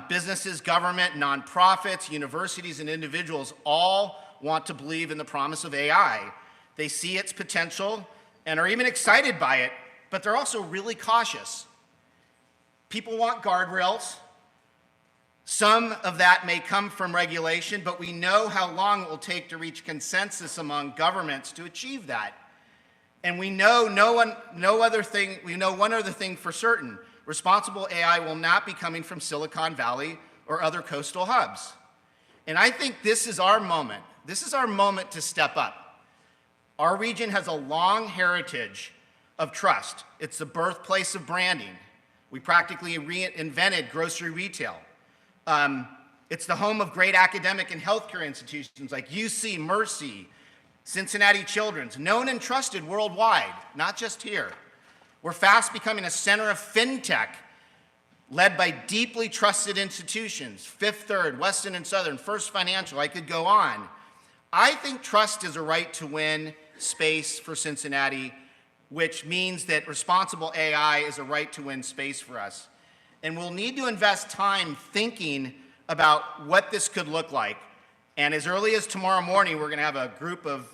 Speaker 5: Businesses, government, nonprofits, universities, and individuals all want to believe in the promise of AI. They see its potential and are even excited by it, but they're also really cautious. People want guardrails. Some of that may come from regulation, but we know how long it will take to reach consensus among governments to achieve that. And we know one other thing for certain: responsible AI will not be coming from Silicon Valley or other coastal hubs. And I think this is our moment. This is our moment to step up. Our region has a long heritage of trust. It's the birthplace of branding. We practically reinvented grocery retail. It's the home of great academic and healthcare institutions like UC, Mercy, Cincinnati Children's, known and trusted worldwide, not just here. We're fast becoming a center of fintech, led by deeply trusted institutions: Fifth Third, Weston and Southern, First Financial. I could go on. I think trust is a right to win space for Cincinnati, which means that responsible AI is a right to win space for us. And we'll need to invest time thinking about what this could look like. And as early as tomorrow morning, we're going to have a group of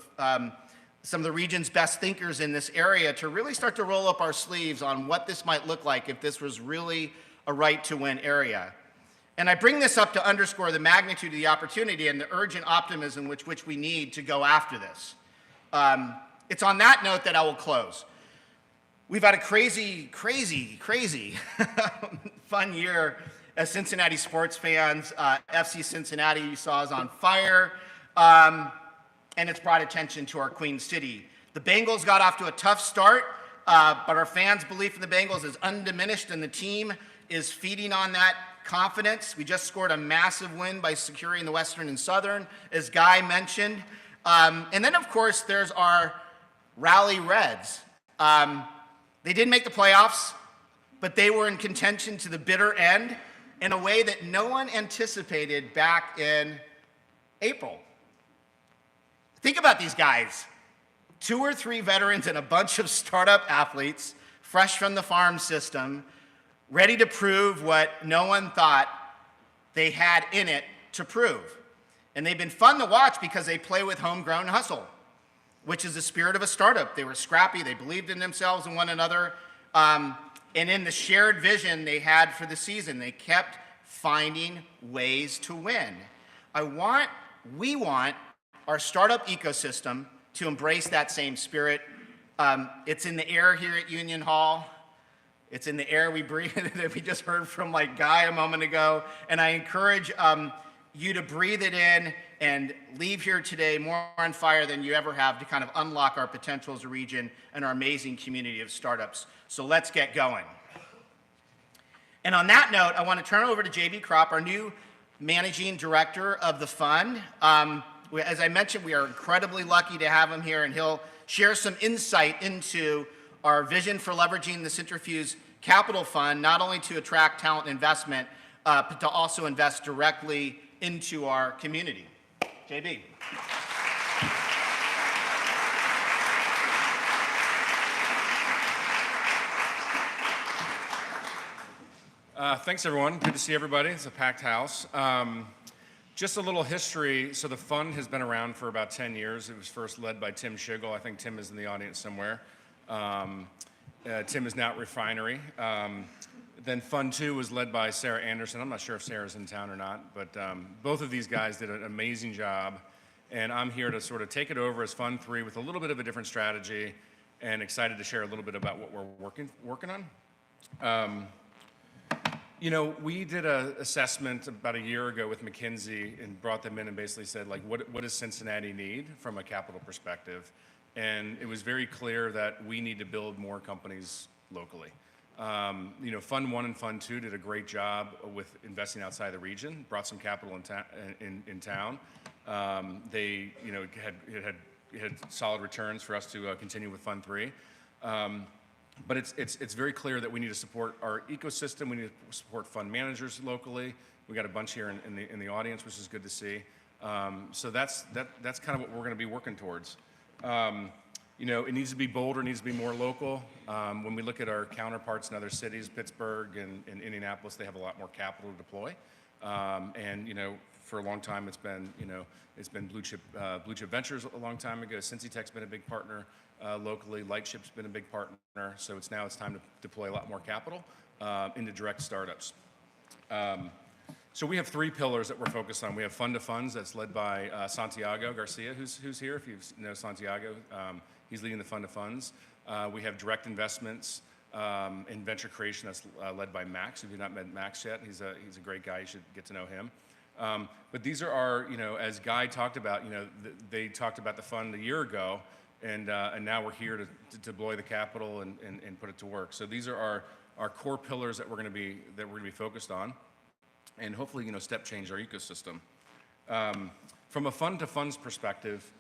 Speaker 5: some of the region's best thinkers in this area to really start to roll up our sleeves on what this might look like if this was really a right to win area. And I bring this up to underscore the magnitude of the opportunity and the urgent optimism which we need to go after this. It's on that note that I will close. We've had a crazy fun year as Cincinnati sports fans. FC Cincinnati, you saw, is on fire, and it's brought attention to our Queen City. The Bengals got off to a tough start, but our fans' belief in the Bengals is undiminished, and the team is feeding on that confidence. We just scored a massive win by securing the Western and Southern, as Guy mentioned. And then, of course, there's our Rally Reds. They didn't make the playoffs, but they were in contention to the bitter end in a way that no one anticipated back in April. Think about these guys: 2 or 3 veterans and a bunch of startup athletes, fresh from the farm system, ready to prove what no one thought they had in it to prove. And they've been fun to watch because they play with homegrown hustle, which is the spirit of a startup. They were scrappy, they believed in themselves and one another, and in the shared vision they had for the season, they kept finding ways to win. We want our startup ecosystem to embrace that same spirit. It's in the air here at Union Hall. It's in the air we breathe that we just heard from Guy a moment ago. And I encourage you to breathe it in and leave here today more on fire than you ever have to kind of unlock our potential as a region and our amazing community of startups. So let's get going. And on that note, I want to turn it over to JB Kropp, our new managing director of the fund. As I mentioned, we are incredibly lucky to have him here, and he'll share some insight into our vision for leveraging the Cintrifuse Capital Fund, not only to attract talent and investment, but to also invest directly into our community. JB.
Speaker 7: Thanks, everyone. Good to see everybody. It's a packed house. Just a little history. So the fund has been around for about 10 years. It was first led by Tim Schigel. I think Tim is in the audience somewhere. Tim is now at Refinery. Then Fund 2 was led by Sarah Anderson. I'm not sure if Sarah's in town or not, but both of these guys did an amazing job. And I'm here to sort of take it over as Fund 3 with a little bit of a different strategy, and excited to share a little bit about what we're working on. You know, we did an assessment about a year ago with McKinsey and brought them in and basically said, like, what does Cincinnati need from a capital perspective? And it was very clear that we need to build more companies locally. You know, Fund 1 and Fund 2 did a great job with investing outside the region, brought some capital in town. They, you know, had solid returns for us to continue with Fund 3. But it's very clear that we need to support our ecosystem. We need to support fund managers locally. We got a bunch here in the audience, which is good to see. So that's kind of what we're going to be working towards. You know, it needs to be bolder, it needs to be more local. When we look at our counterparts in other cities, Pittsburgh and Indianapolis, they have a lot more capital to deploy. And you know, for a long time, it's been Blue Chip Ventures a long time ago. Cincytech's been a big partner locally. Lightship's been a big partner. So it's time to deploy a lot more capital into direct startups. So we have 3 pillars that we're focused on. We have Fund to Funds that's led by Santiago Garcia, who's here. If you know Santiago, he's leading the Fund to Funds. We have direct investments in venture creation that's led by Max. If you've not met Max yet, he's a great guy. You should get to know him. But these are our, you know, as Guy talked about, you know, they talked about the fund a year ago, and now we're here to deploy the capital and put it to work. So these are our core pillars that we're going to be focused on, and hopefully, you know, step change our ecosystem. From a fund to funds perspective,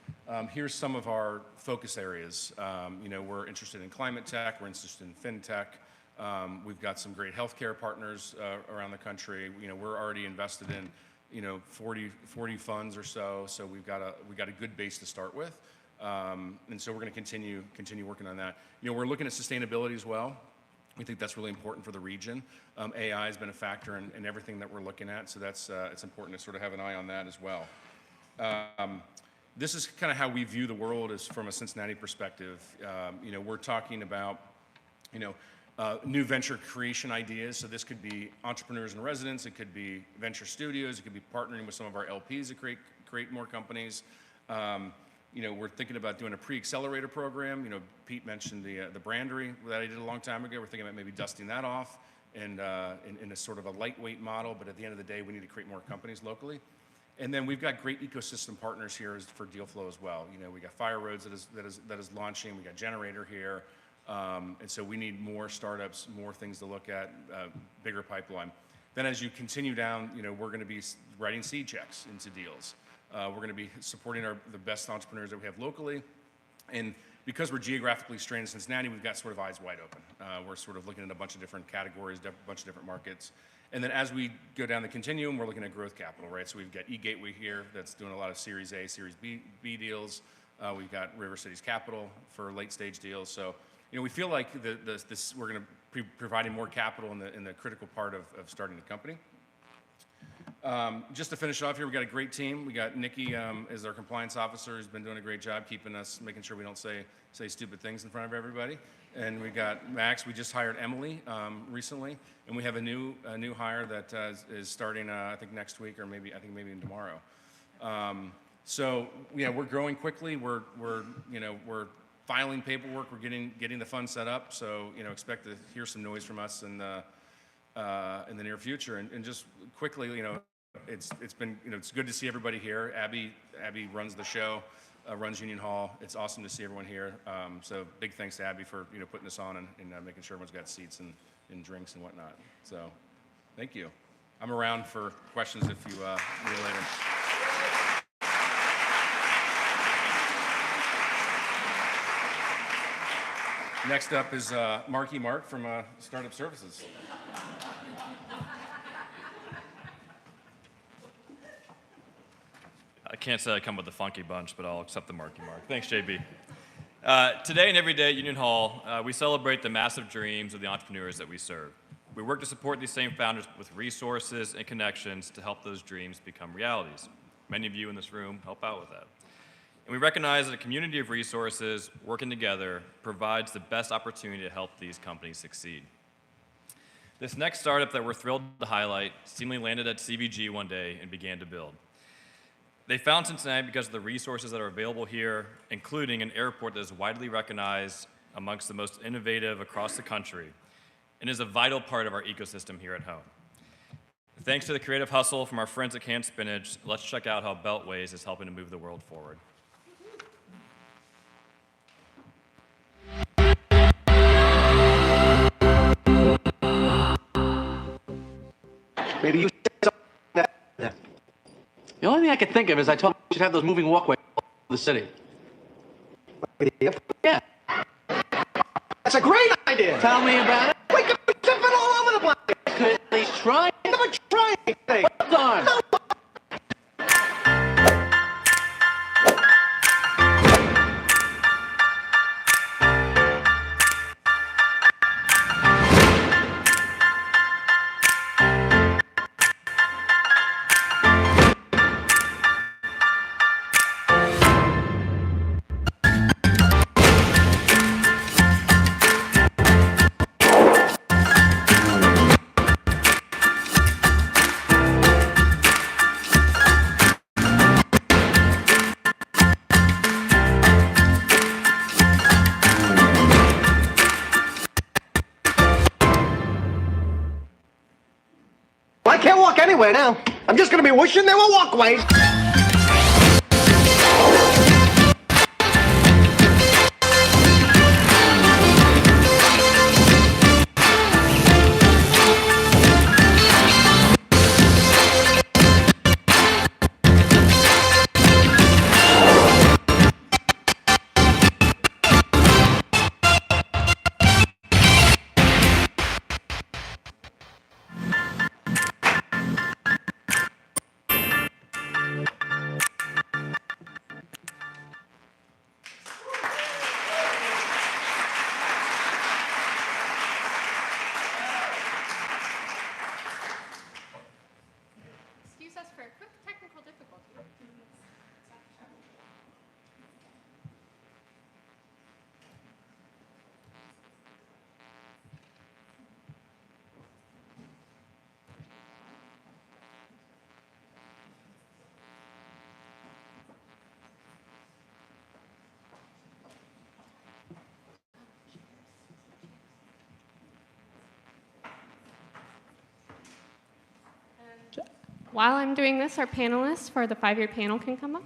Speaker 7: here's some of our focus areas. You know, we're interested in climate tech, we're interested in fintech. We've got some great healthcare partners around the country. You know, we're already invested in, you know, 40 funds or so. So we got a good base to start with, and so we're going to continue working on that. You know, we're looking at sustainability as well. We think that's really important for the region. AI has been a factor in everything that we're looking at, so that's it's important to sort of have an eye on that as well. This is kind of how we view the world as from a Cincinnati perspective. You know, we're talking about, you know, new venture creation ideas. So this could be entrepreneurs in residence, it could be venture studios, it could be partnering with some of our LPs to create more companies. You know, we're thinking about doing a pre-accelerator program. You know, Pete mentioned the brandery that I did a long time ago. We're thinking about maybe dusting that off and in a sort of a lightweight model, but at the end of the day, we need to create more companies locally. And then we've got great ecosystem partners here for deal flow as well. You know, we got Fire Roads that is launching. We got Generator here, and so we need more startups, more things to look at, bigger pipeline. Then as you continue down, you know, we're going to be writing seed checks into deals. We're going to be supporting the best entrepreneurs that we have locally, and because we're geographically strained in Cincinnati, we've got sort of eyes wide open. We're sort of looking at a bunch of different categories, a bunch of different markets. And then as we go down the continuum, we're looking at growth capital, right? So we've got eGateway here that's doing a lot of Series A, Series B deals. We've got River Cities Capital for late stage deals. So, you know, we feel like we're going to be providing more capital in the critical part of starting the company. Just to finish off here, we've got a great team. We got Nikki as our compliance officer, who's been doing a great job keeping us, making sure we don't say stupid things in front of everybody. And we got Max. We just hired Emily recently, and we have a new hire that is starting I think next week, or maybe tomorrow. So yeah, we're growing quickly. We're filing paperwork. We're getting the fund set up. So, you know, expect to hear some noise from us in the near future. And just quickly, you know, it's been, you know, it's good to see everybody here. Abby runs the show, runs Union Hall. It's awesome to see everyone here. So big thanks to Abby for, you know, putting this on and making sure everyone's got seats and drinks and whatnot. So thank you. I'm around for questions if you need it later. Next up is Marky Mark from Startup Services.
Speaker 8: I can't say I come with a funky bunch, but I'll accept the Marky Mark. Thanks, JB. Today and every day at Union Hall, we celebrate the massive dreams of the entrepreneurs that we serve. We work to support these same founders with resources and connections to help those dreams become realities. Many of you in this room help out with that. And we recognize that a community of resources working together provides the best opportunity to help these companies succeed. This next startup that we're thrilled to highlight seemingly landed at CVG one day and began to build. They found Cincinnati because of the resources that are available here, including an airport that is widely recognized amongst the most innovative across the country and is a vital part of our ecosystem here at home. Thanks to the creative hustle from our friends at Canned Spinach, let's check out how Beltways is helping to move the world forward.
Speaker 9: Maybe you said something that. The only thing I could think of is I told you we should have those moving walkways in the city. Yeah. That's a great idea. Tell me about it. We could be tripping all over the place. Could at least try. Never try anything. Darn. No. I can't walk anywhere now. I'm just gonna be wishing there were walkways.
Speaker 10: Excuse us for a quick technical difficulty. While I'm doing this, our panelists for the 5-year panel can come up.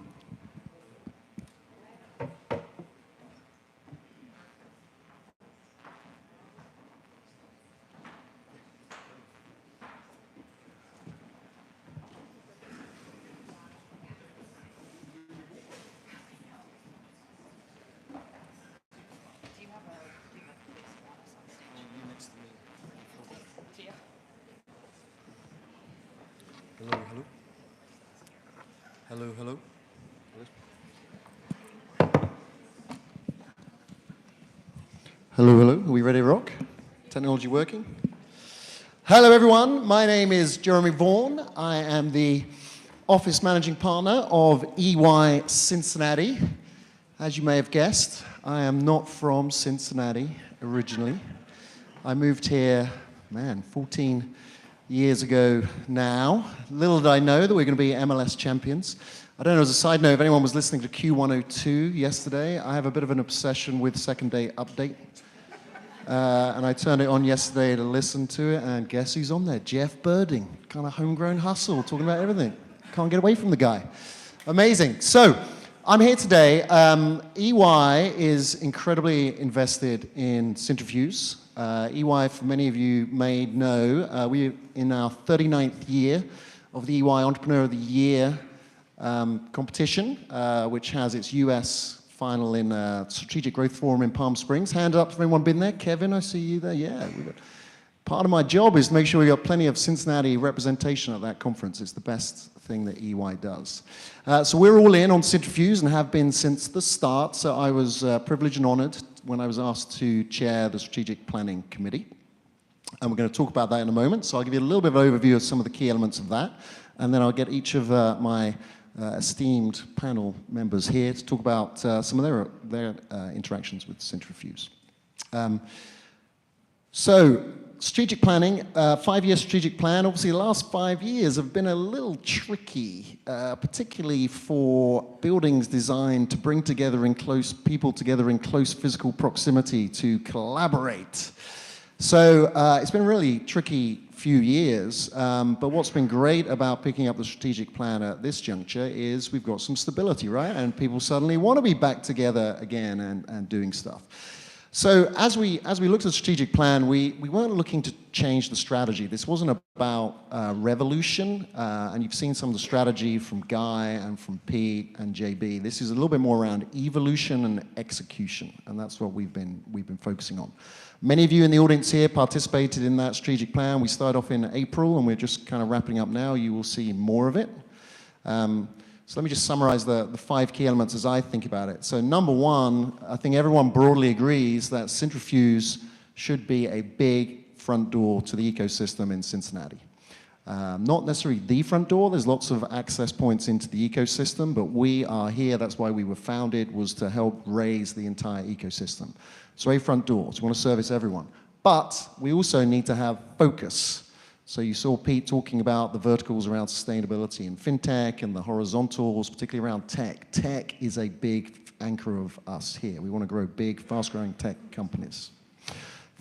Speaker 11: Hello, hello. Hello, hello. Hello, hello. Are we ready to rock? Technology working? Hello, everyone. My name is Jeremy Vaughan. I am the office managing partner of EY Cincinnati. As you may have guessed, I am not from Cincinnati originally. I moved here, 14 years ago now. Little did I know that we're going to be MLS champions. I don't know, as a side note, if anyone was listening to Q102 yesterday, I have a bit of an obsession with Second Day Update. And I turned it on yesterday to listen to it, and guess who's on there? Jeff Birding, kind of homegrown hustle, talking about everything. Can't get away from the guy. Amazing. So, I'm here today. EY is incredibly invested in Cintrifuse. EY, for many of you may know, we're in our 39th year of the EY Entrepreneur of the Year competition, which has its US final in Strategic Growth Forum in Palm Springs. Hand up if anyone been there. Kevin, I see you there. Yeah. Part of my job is to make sure we got plenty of Cincinnati representation at that conference. It's the best thing that EY does. So we're all in on Cintrifuse and have been since the start. So I was privileged and honored when I was asked to chair the Strategic Planning Committee. And we're going to talk about that in a moment. So I'll give you a little bit of an overview of some of the key elements of that. And then I'll get each of my esteemed panel members here to talk about some of their interactions with Cintrifuse. So, strategic planning, 5-year strategic plan. Obviously, the last 5 years have been a little tricky, particularly for buildings designed to bring people together in close physical proximity to collaborate. So it's been a really tricky few years, but what's been great about picking up the strategic plan at this juncture is we've got some stability, right? And people suddenly want to be back together again and doing stuff. So as we looked at the strategic plan, we weren't looking to change the strategy. This wasn't about revolution, and you've seen some of the strategy from Guy and from Pete and JB. This is a little bit more around evolution and execution, and that's what we've been focusing on. Many of you in the audience here participated in that strategic plan. We started off in April, and we're just kind of wrapping up now. You will see more of it. So let me just summarize the 5 key elements as I think about it. So number one, I think everyone broadly agrees that Cintrifuse should be a big front door to the ecosystem in Cincinnati. Not necessarily the front door, there's lots of access points into the ecosystem, but we are here, that's why we were founded, was to help raise the entire ecosystem. So a front door, so we want to service everyone. But we also need to have focus. So you saw Pete talking about the verticals around sustainability and fintech and the horizontals, particularly around tech. Tech is a big anchor of us here. We want to grow big, fast-growing tech companies.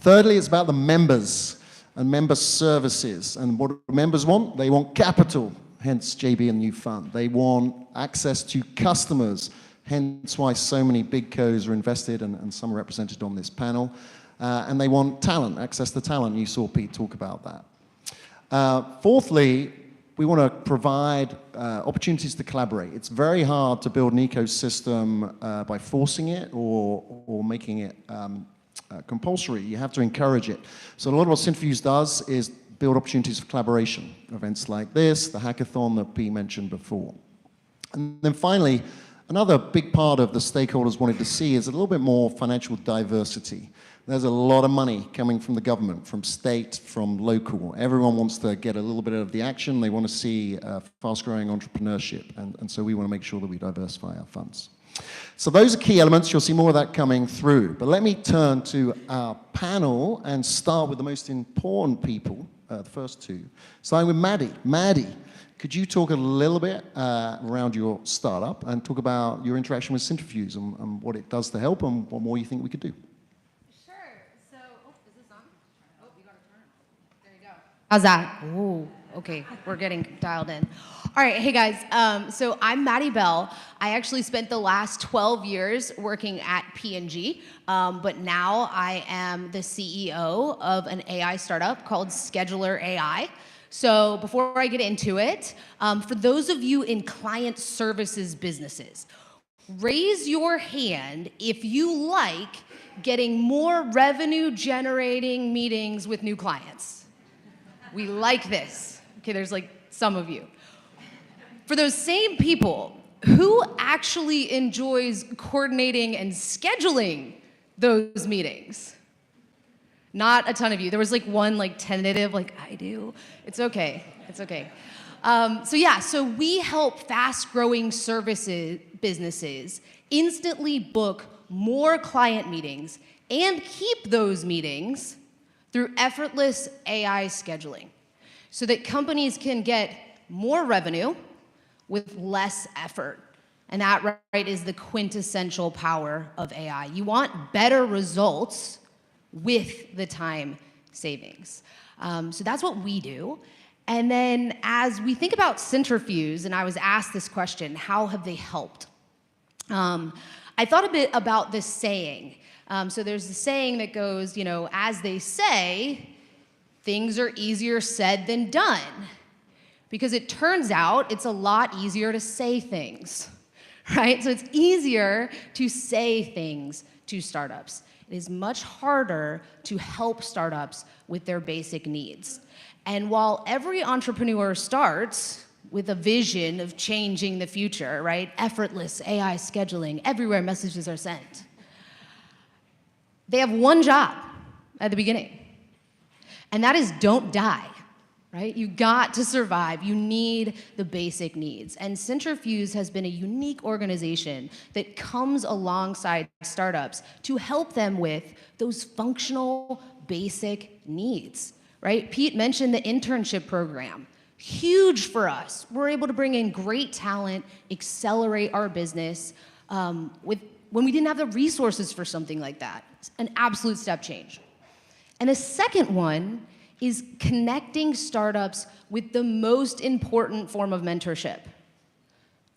Speaker 11: Thirdly, it's about the members and member services. And what do members want? They want capital, hence JB and New Fund. They want access to customers, hence why so many big co's are invested and some are represented on this panel. And they want talent, access to talent. You saw Pete talk about that. Fourthly, we want to provide opportunities to collaborate. It's very hard to build an ecosystem by forcing it or making it compulsory. You have to encourage it. So a lot of what Cintrifuse does is build opportunities for collaboration. Events like this, the hackathon that Pete mentioned before. And then finally, another big part of the stakeholders wanted to see is a little bit more financial diversity. There's a lot of money coming from the government, from state, from local. Everyone wants to get a little bit of the action. They want to see fast-growing entrepreneurship, and so we want to make sure that we diversify our funds. So those are key elements. You'll see more of that coming through. But let me turn to our panel and start with the most important people, the first two. Starting with Maddie. Maddie, could you talk a little bit around your startup and talk about your interaction with Cintrifuse and what it does to help and what more you think we could do?
Speaker 12: How's that? Ooh, okay, we're getting dialed in. All right, hey guys, so I'm Maddie Bell. I actually spent the last 12 years working at P&G, but now I am the CEO of an AI startup called Scheduler AI. So before I get into it, for those of you in client services businesses, raise your hand if you like getting more revenue generating meetings with new clients. We like this. Okay, there's like some of you. For those same people, who actually enjoys coordinating and scheduling those meetings? Not a ton of you. There was like one like tentative, like I do. It's okay, it's okay. So we help fast-growing services businesses instantly book more client meetings and keep those meetings through effortless AI scheduling so that companies can get more revenue with less effort. And that, right, is the quintessential power of AI. You want better results with the time savings. So that's what we do. And then as we think about Cintrifuse, and I was asked this question, how have they helped? I thought a bit about this saying. So there's the saying that goes, you know, as they say, things are easier said than done. Because it turns out it's a lot easier to say things, right? So it's easier to say things to startups. It is much harder to help startups with their basic needs. And while every entrepreneur starts with a vision of changing the future, right? Effortless AI scheduling, everywhere messages are sent. They have one job at the beginning, and that is don't die. right? You got to survive. You need the basic needs. And Cintrifuse has been a unique organization that comes alongside startups to help them with those functional, basic needs, right? Pete mentioned the internship program. Huge for us. We're able to bring in great talent, accelerate our business when we didn't have the resources for something like that. It's an absolute step change. And the second one is connecting startups with the most important form of mentorship: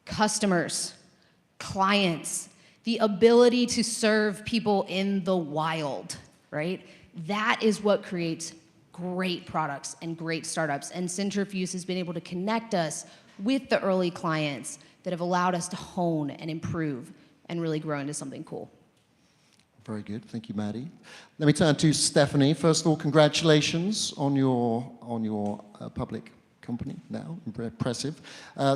Speaker 12: customers, clients, the ability to serve people in the wild, right? That is what creates great products and great startups. And Cintrifuse has been able to connect us with the early clients that have allowed us to hone and improve and really grow into something cool.
Speaker 11: Very good, thank you, Maddie. Let me turn to Stephanie. First of all, congratulations on your public company now, very impressive.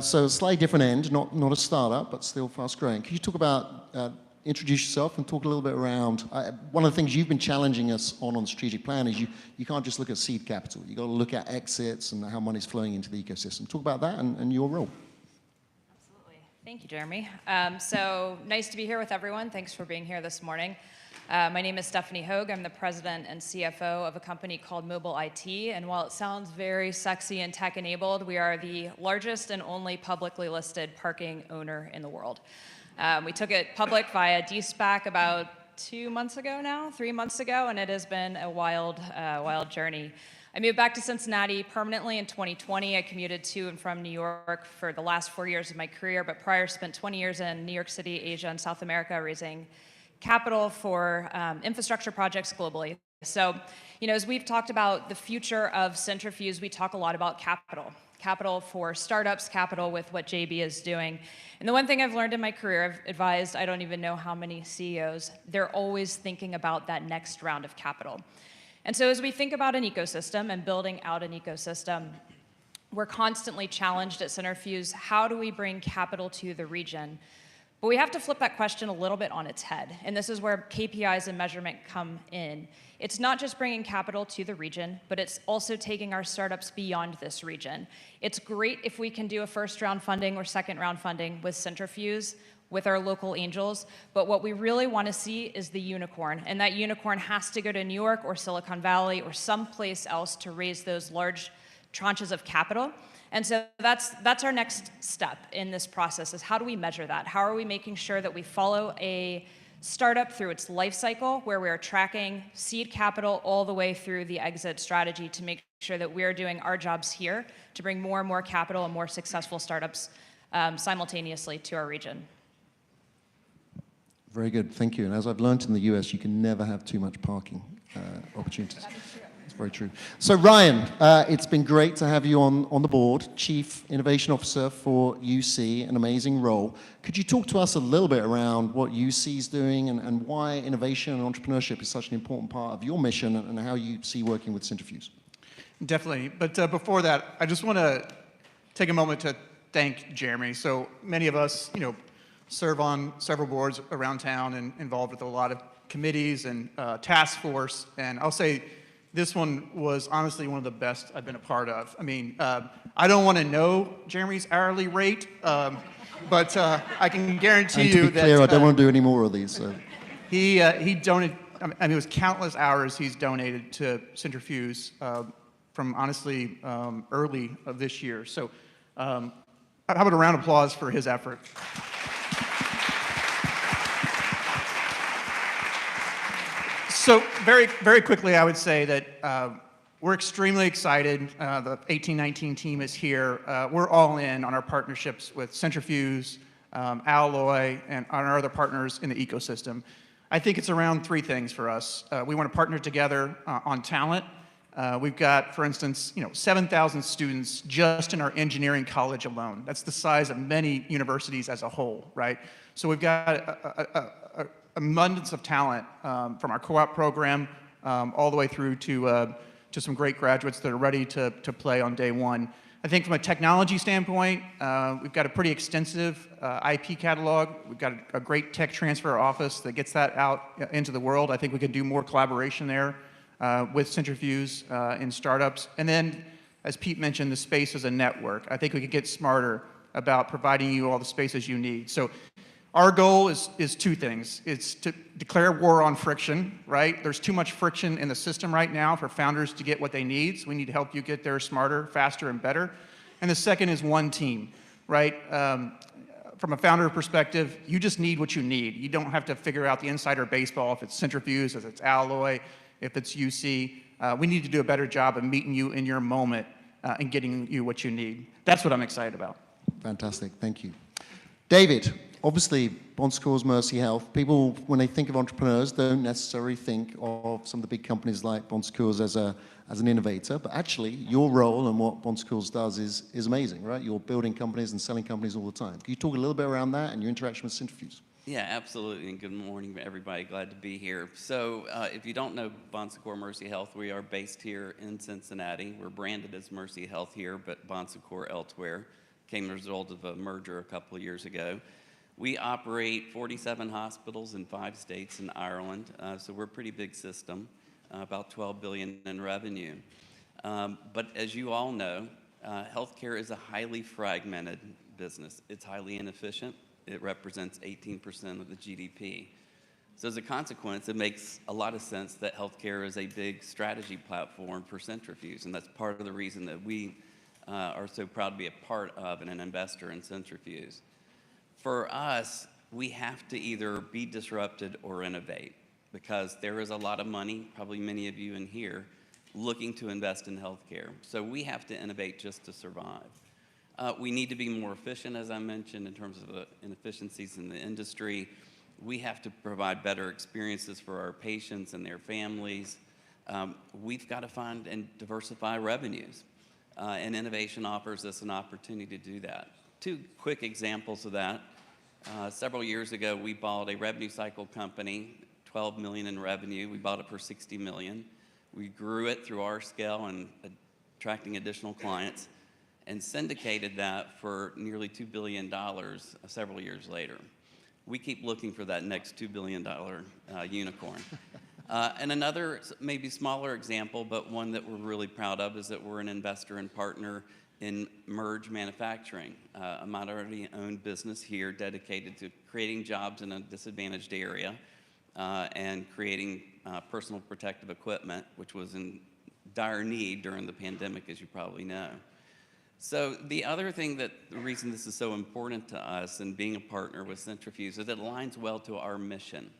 Speaker 11: So a slightly different end, not a startup, but still fast growing. Could you talk about, introduce yourself and talk a little bit around, one of the things you've been challenging us on the strategic plan is you can't just look at seed capital, you've got to look at exits and how money's flowing into the ecosystem. Talk about that and your role.
Speaker 13: Thank you, Jeremy. So nice to be here with everyone. Thanks for being here this morning. My name is Stephanie Hogue. I'm the president and CFO of a company called Mobile IT. And while it sounds very sexy and tech-enabled, we are the largest and only publicly listed parking owner in the world. We took it public via de-SPAC about 2 months ago now, 3 months ago, and it has been a wild journey. I moved back to Cincinnati permanently in 2020. I commuted to and from New York for the last 4 years of my career, but prior spent 20 years in New York City, Asia, and South America raising capital for infrastructure projects globally. So, as we've talked about the future of Cintrifuse, we talk a lot about capital. Capital for startups, capital with what JB is doing. And the one thing I've learned in my career, I've advised I don't even know how many CEOs, they're always thinking about that next round of capital. And so as we think about an ecosystem and building out an ecosystem, we're constantly challenged at Cintrifuse, how do we bring capital to the region? But we have to flip that question a little bit on its head, and this is where KPIs and measurement come in. It's not just bringing capital to the region, but it's also taking our startups beyond this region. It's great if we can do a first round funding or second round funding with Cintrifuse, with our local angels, but what we really want to see is the unicorn, and that unicorn has to go to New York or Silicon Valley or someplace else to raise those large tranches of capital. And so that's our next step in this process, is how do we measure that? How are we making sure that we follow a startup through its life cycle, where we are tracking seed capital all the way through the exit strategy to make sure that we're doing our jobs here to bring more and more capital and more successful startups simultaneously to our region.
Speaker 11: Very good, thank you. And as I've learned in the US, you can never have too much parking opportunities. It's very true. So Ryan, it's been great to have you on the board, Chief Innovation Officer for UC, an amazing role. Could you talk to us a little bit around what UC is doing and why innovation and entrepreneurship is such an important part of your mission and how you see working with Cintrifuse?
Speaker 14: Definitely, but before that, I just want to take a moment to thank Jeremy. So many of us, serve on several boards around town and involved with a lot of committees and task force. And I'll say this one was honestly one of the best I've been a part of. I mean, I don't want to know Jeremy's hourly rate, but I can guarantee you that—
Speaker 11: to be clear, I don't want to do any more of these. So.
Speaker 14: He donated, I mean, it was countless hours he's donated to Cintrifuse from honestly early of this year. So how about a round of applause for his effort? So very, very quickly, I would say that we're extremely excited. The 1819 team is here. We're all in on our partnerships with Cintrifuse, Alloy, and our other partners in the ecosystem. I think it's around 3 things for us. We want to partner together on talent. We've got, for instance, 7,000 students just in our engineering college alone. That's the size of many universities as a whole, right? So we've got abundance of talent from our co-op program all the way through to some great graduates that are ready to play on day one. I think from a technology standpoint, we've got a pretty extensive IP catalog. We've got a great tech transfer office that gets that out into the world. I think we could do more collaboration there with Cintrifuse in startups. And then as Pete mentioned, the space is a network. I think we could get smarter about providing you all the spaces you need. So our goal is two things. It's to declare war on friction, right? There's too much friction in the system right now for founders to get what they need. So we need to help you get there smarter, faster, and better. And the second is one team, right? From a founder perspective, you just need what you need. You don't have to figure out the insider baseball, if it's Cintrifuse, if it's Alloy, if it's UC. We need to do a better job of meeting you in your moment and getting you what you need. That's what I'm excited about.
Speaker 11: Fantastic, thank you. David, obviously, Bon Secours, Mercy Health, people, when they think of entrepreneurs, don't necessarily think of some of the big companies like Bon Secours as an innovator, but actually, your role and what Bon Secours does is amazing, right? You're building companies and selling companies all the time. Can you talk a little bit around that and your interaction with Cintrifuse?
Speaker 15: Yeah, absolutely, and good morning, everybody. Glad to be here. So if you don't know Bon Secours Mercy Health, we are based here in Cincinnati. We're branded as Mercy Health here, but Bon Secours elsewhere. Came as a result of a merger a couple of years ago. We operate 47 hospitals in 5 states in Ireland, so we're a pretty big system, about $12 billion in revenue. But as you all know, healthcare is a highly fragmented business. It's highly inefficient. It represents 18% of the GDP. So as a consequence, it makes a lot of sense that healthcare is a big strategy platform for Cintrifuse, and that's part of the reason that we are so proud to be a part of and an investor in Cintrifuse. For us, we have to either be disrupted or innovate, because there is a lot of money, probably many of you in here, looking to invest in healthcare. So we have to innovate just to survive. We need to be more efficient, as I mentioned, in terms of the inefficiencies in the industry. We have to provide better experiences for our patients and their families. We've got to find and diversify revenues. And innovation offers us an opportunity to do that. 2 quick examples of that. Several years ago, we bought a revenue cycle company, $12 million in revenue. We bought it for $60 million. We grew it through our scale and attracting additional clients, and syndicated that for nearly $2 billion several years later. We keep looking for that next $2 billion unicorn. And another, maybe smaller example, but one that we're really proud of, is that we're an investor and partner in Merge Manufacturing, a minority-owned business here dedicated to creating jobs in a disadvantaged area and creating personal protective equipment, which was in dire need during the pandemic, as you probably know. So the other thing the reason this is so important to us and being a partner with Cintrifuse is it aligns well to our mission.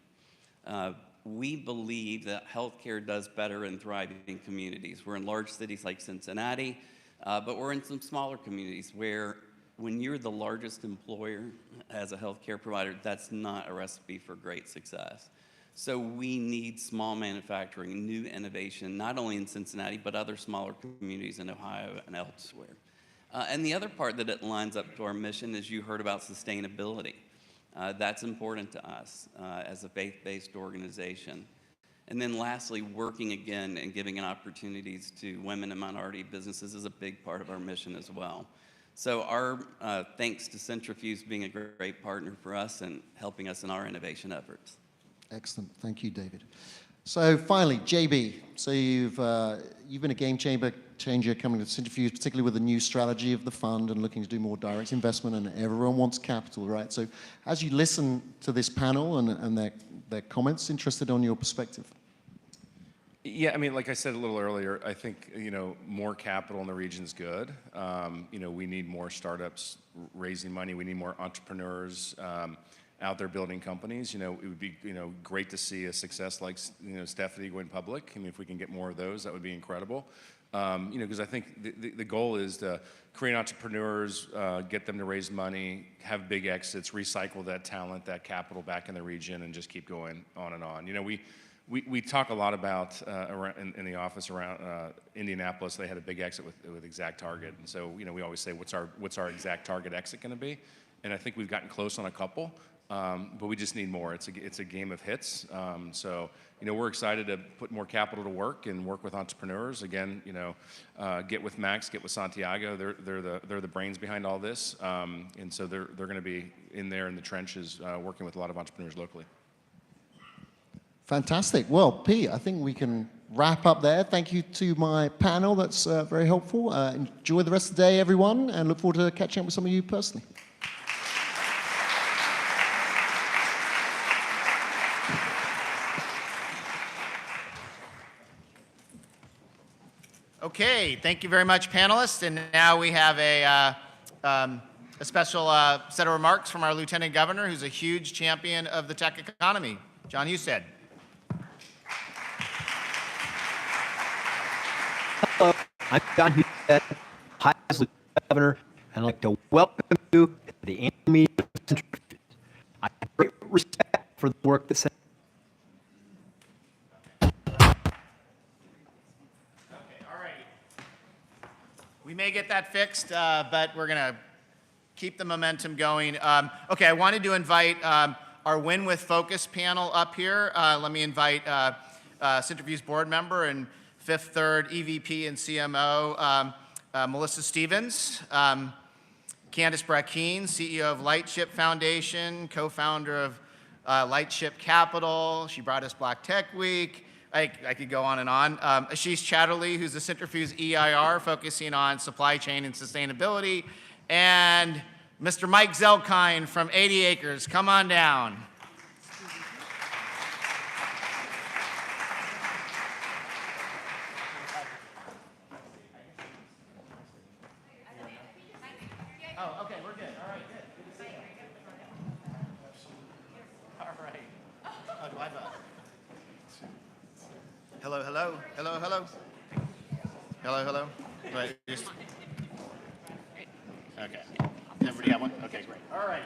Speaker 15: We believe that healthcare does better in thriving communities. We're in large cities like Cincinnati, but we're in some smaller communities where when you're the largest employer as a healthcare provider, that's not a recipe for great success. So we need small manufacturing, new innovation, not only in Cincinnati, but other smaller communities in Ohio and elsewhere. And the other part that it lines up to our mission is you heard about sustainability. That's important to us as a faith-based organization. And then lastly, working again and giving opportunities to women and minority businesses is a big part of our mission as well. So our thanks to Cintrifuse being a great partner for us and helping us in our innovation efforts.
Speaker 11: Excellent, thank you, David. So finally, JB, so you've been a game changer coming to Cintrifuse, particularly with the new strategy of the fund and looking to do more direct investment, and everyone wants capital, right? So as you listen to this panel and their comments, interested on your perspective.
Speaker 7: Yeah, I mean, like I said a little earlier, I think, more capital in the region is good. We need more startups raising money. We need more entrepreneurs out there building companies. It would be, great to see a success like, Stephanie going public. I mean, if we can get more of those, that would be incredible. Because I think the goal is to create entrepreneurs, get them to raise money, have big exits, recycle that talent, that capital back in the region, and just keep going on and on. We talk a lot about around in the office around Indianapolis. They had a big exit with Exact Target, and so we always say, what's our Exact Target exit going to be? And I think we've gotten close on a couple. But we just need more. It's a game of hits. So we're excited to put more capital to work and work with entrepreneurs. Again, get with Max, get with Santiago. They're the brains behind all this, and so they're going to be in there in the trenches working with a lot of entrepreneurs locally.
Speaker 11: Fantastic. Well, Pete, I think we can wrap up there. Thank you to my panel. That's very helpful. Enjoy the rest of the day, everyone, and look forward to catching up with some of you personally.
Speaker 5: Okay, thank you very much, panelists. And now we have a special set of remarks from our Lieutenant Governor, who's a huge champion of the tech economy, John Husted.
Speaker 16: Hello, I'm John Husted, Ohio's Lieutenant Governor, and I'd like to welcome you to the annual meeting of Cintrifuse. I have great respect for the work that
Speaker 5: We may get that fixed, but we're going to keep the momentum going. Okay, I wanted to invite our Win with Focus panel up here. Let me invite Cintrifuse board member and Fifth Third EVP and CMO, Melissa Stevens, Candice Brackeen, CEO of Lightship Foundation, co-founder of Lightship Capital. She brought us Black Tech Week. I could go on and on. Ashish Chatterley, who's the Cintrifuse EIR, focusing on supply chain and sustainability. And Mr. Mike Zelkine from 80 Acres. Come on down. Oh, okay, we're good. All right, good. Good to see you. All right. Oh, do I vote? Hello, hello, hello, hello. Hello, hello. Right, just, okay. Everybody have one? Okay, great. All right.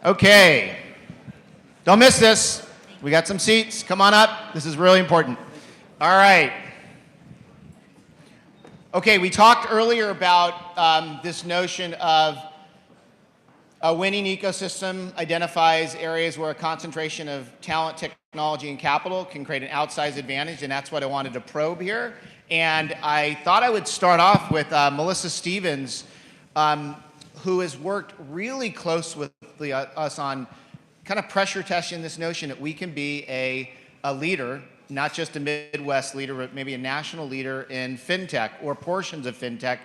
Speaker 5: Okay. Don't miss this. We got some seats. Come on up. This is really important. All right. Okay, we talked earlier about this notion of a winning ecosystem identifies areas where a concentration of talent, technology, and capital can create an outsized advantage, and that's what I wanted to probe here. And I thought I would start off with Melissa Stevens, who has worked really close with us on kind of pressure testing this notion that we can be a leader, not just a Midwest leader, but maybe a national leader in fintech or portions of fintech.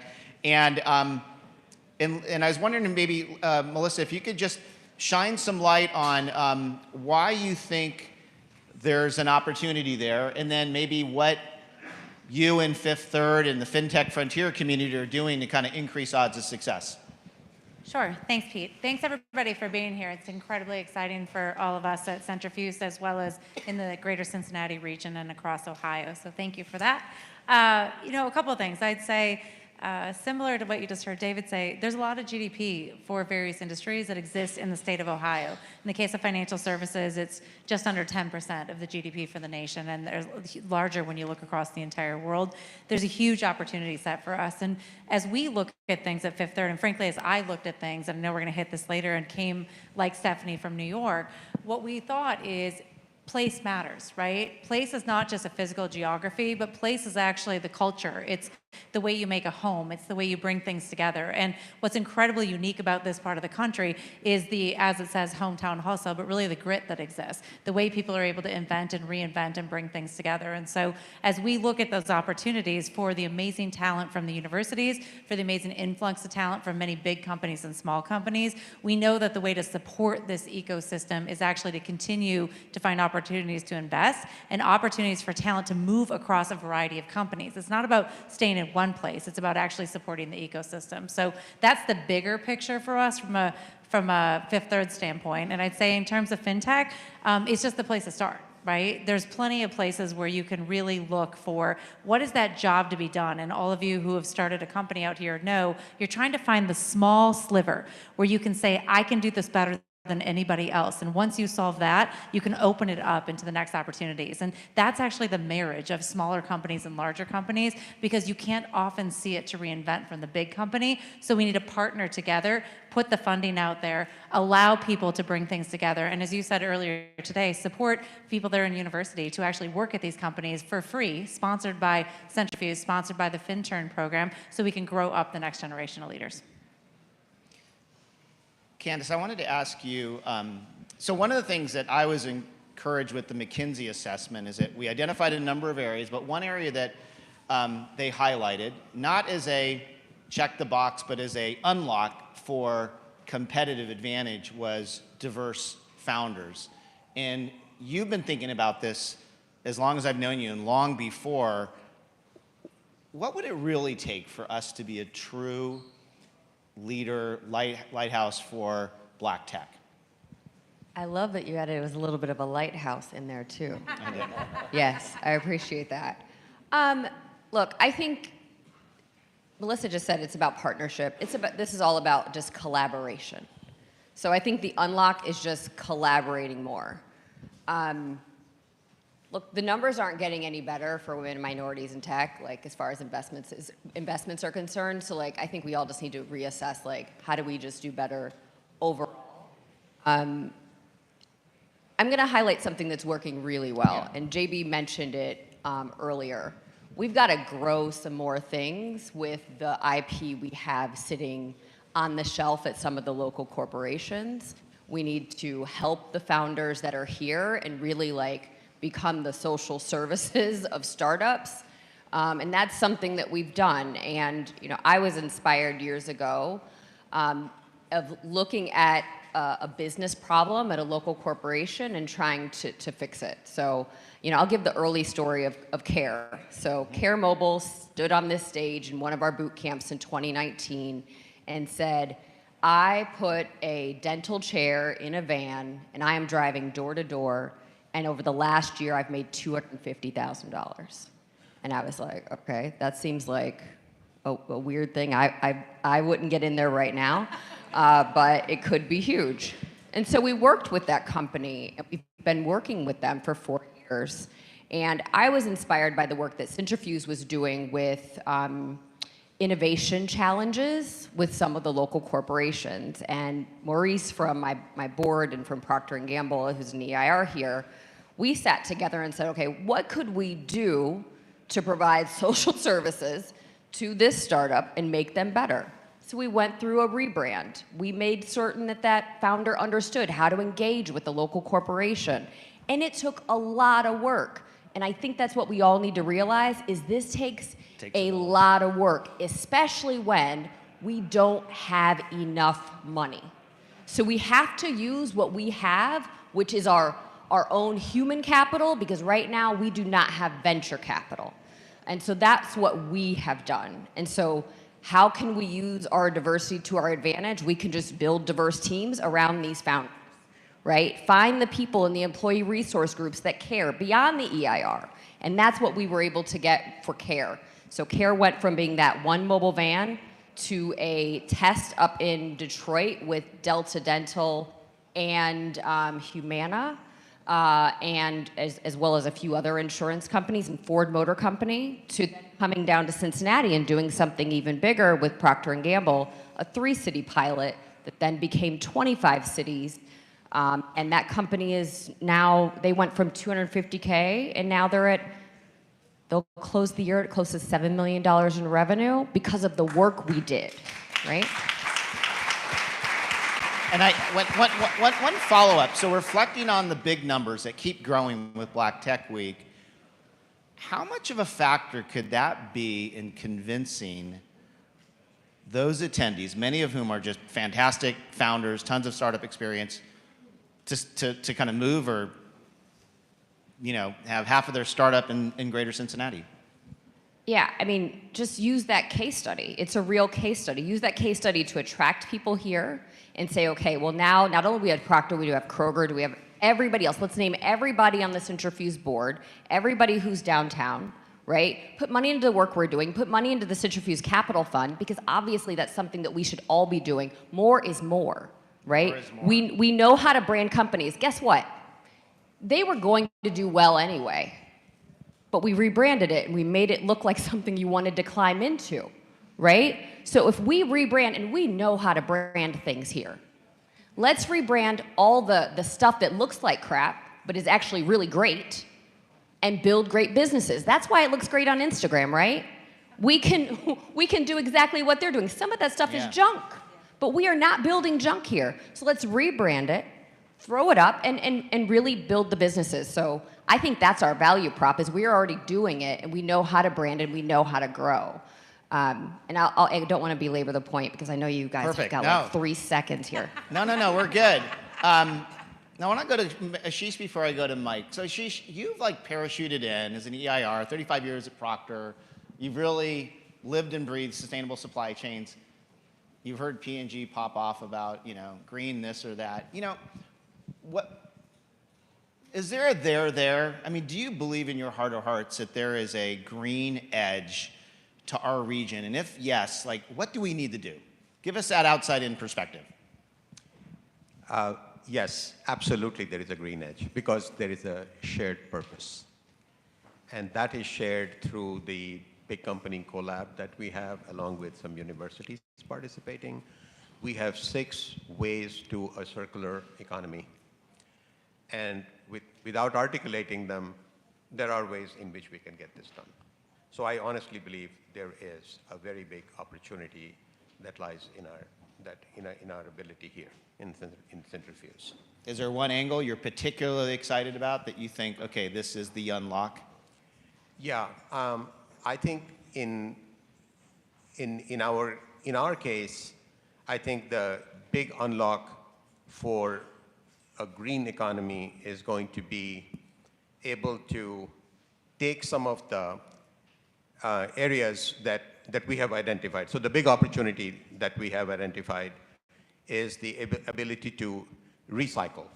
Speaker 5: And I was wondering, maybe, Melissa, if you could just shine some light on why you think there's an opportunity there, and then maybe what you and Fifth Third and the FinTech Frontier community are doing to kind of increase odds of success.
Speaker 17: Sure. Thanks, Pete. Thanks, everybody, for being here. It's incredibly exciting for all of us at Cintrifuse, as well as in the greater Cincinnati region and across Ohio. So thank you for that. You know, a couple of things. I'd say, similar to what you just heard David say, there's a lot of GDP for various industries that exist in the state of Ohio. In the case of financial services, it's just under 10% of the GDP for the nation, and there's larger when you look across the entire world. There's a huge opportunity set for us. And as we look at things at Fifth Third, and frankly, as I looked at things, and I know we're going to hit this later, and came like Stephanie from New York, what we thought is place matters, right? Place is not just a physical geography, but place is actually the culture. It's the way you make a home. It's the way you bring things together. And what's incredibly unique about this part of the country is the, as it says, hometown hustle, but really the grit that exists, the way people are able to invent and reinvent and bring things together. And so as we look at those opportunities for the amazing talent from the universities, for the amazing influx of talent from many big companies and small companies, we know that the way to support this ecosystem is actually to continue to find opportunities to invest and opportunities for talent to move across a variety of companies. It's not about staying in one place. It's about actually supporting the ecosystem. So that's the bigger picture for us from a Fifth Third standpoint. And I'd say in terms of fintech, it's just the place to start, right? There's plenty of places where you can really look for what is that job to be done. And all of you who have started a company out here know you're trying to find the small sliver where you can say, I can do this better than anybody else. And once you solve that, you can open it up into the next opportunities. And that's actually the marriage of smaller companies and larger companies, because you can't often see it to reinvent from the big company. So we need to partner together, put the funding out there, allow people to bring things together. And as you said earlier today, support people that are in university to actually work at these companies for free, sponsored by Cintrifuse, sponsored by the FinTurn program, so we can grow up the next generation of leaders.
Speaker 5: Candice, I wanted to ask you, so one of the things that I was encouraged with the McKinsey assessment is that we identified a number of areas, but one area that they highlighted, not as a check the box, but as a unlock for competitive advantage, was diverse founders. And you've been thinking about this as long as I've known you and long before. What would it really take for us to be a true leader, lighthouse for Black tech?
Speaker 18: I love that you added it was a little bit of a lighthouse in there too.
Speaker 5: I did.
Speaker 18: Yes, I appreciate that. Look, I think Melissa just said it's about partnership. This is all about just collaboration. So I think the unlock is just collaborating more. Look, the numbers aren't getting any better for women and minorities in tech, like as far as investments are concerned. So like, I think we all just need to reassess, like, how do we just do better overall? I'm going to highlight something that's working really well, and JB mentioned it earlier. We've got to grow some more things with the IP we have sitting on the shelf at some of the local corporations. We need to help the founders that are here and really like become the social services of startups. And that's something that we've done. And you know, I was inspired years ago of looking at a business problem at a local corporation and trying to fix it. So, you know, I'll give the early story of CARE. So CARE Mobile stood on this stage in one of our boot camps in 2019 and said, I put a dental chair in a van and I am driving door to door, and over the last year I've made $250,000. And I was like, okay, that seems like a weird thing. I wouldn't get in there right now, but it could be huge. And so we worked with that company, and we've been working with them for 4 years. And I was inspired by the work that Cintrifuse was doing with innovation challenges with some of the local corporations. And Maurice from my board and from Procter & Gamble, who's an EIR here, we sat together and said, okay, what could we do to provide social services to this startup and make them better? So we went through a rebrand. We made certain that that founder understood how to engage with the local corporation. And it took a lot of work. And I think that's what we all need to realize is this takes a lot of work, especially when we don't have enough money. So we have to use what we have, which is our own human capital, because right now we do not have venture capital. And so that's what we have done. And so how can we use our diversity to our advantage? We can just build diverse teams around these founders, right? Find the people in the employee resource groups that care beyond the EIR. And that's what we were able to get for CARE. So CARE went from being that one mobile van to a test up in Detroit with Delta Dental and Humana, and as well as a few other insurance companies and Ford Motor Company, to coming down to Cincinnati and doing something even bigger with Procter & Gamble, a 3-city pilot that then became 25 cities. And that company is now, they went from 250K and now they'll close the year at close to $7 million in revenue because of the work we did, right?
Speaker 5: And one follow-up. So reflecting on the big numbers that keep growing with Black Tech Week, how much of a factor could that be in convincing those attendees, many of whom are just fantastic founders, tons of startup experience, to kind of move or, you know, have half of their startup in greater Cincinnati?
Speaker 18: Yeah, I mean, just use that case study. It's a real case study. Use that case study to attract people here and say, okay, well now, not only do we have Procter, we do have Kroger, do we have everybody else. Let's name everybody on the Cintrifuse board, everybody who's downtown, right? Put money into the work we're doing, put money into the Cintrifuse Capital Fund, because obviously that's something that we should all be doing. More is more, right?
Speaker 5: More is more.
Speaker 18: We know how to brand companies. Guess what? They were going to do well anyway, but we rebranded it and we made it look like something you wanted to climb into, right? So if we rebrand, and we know how to brand things here, let's rebrand all the stuff that looks like crap, but is actually really great, and build great businesses. That's why it looks great on Instagram, right? We can do exactly what they're doing. Some of that stuff is junk, but we are not building junk here. So let's rebrand it. throw it up and really build the businesses. So I think that's our value prop is we're already doing it and we know how to brand and we know how to grow. And I don't want to belabor the point because I know you guys have got like 3 seconds here.
Speaker 5: No, we're good. Now, I want to go to Ashish before I go to Mike. So, Ashish, you've like parachuted in as an EIR, 35 years at Procter. You've really lived and breathed sustainable supply chains. You've heard P&G pop off about, green this or that. What is there a there? I mean, do you believe in your heart of hearts that there is a green edge to our region? And if yes, like, what do we need to do? Give us that outside-in perspective.
Speaker 19: Yes, absolutely there is a green edge because there is a shared purpose. And that is shared through the big company collab that we have along with some universities participating. We have 6 ways to a circular economy. And without articulating them, there are ways in which we can get this done. So I honestly believe there is a very big opportunity that lies in our ability here in Cintrifuse.
Speaker 5: Is there one angle you're particularly excited about that you think, okay, this is the unlock?
Speaker 19: Yeah, I think in our case, I think the big unlock for a green economy is going to be able to take some of the areas that we have identified. So the big opportunity that we have identified is the ability to recycle.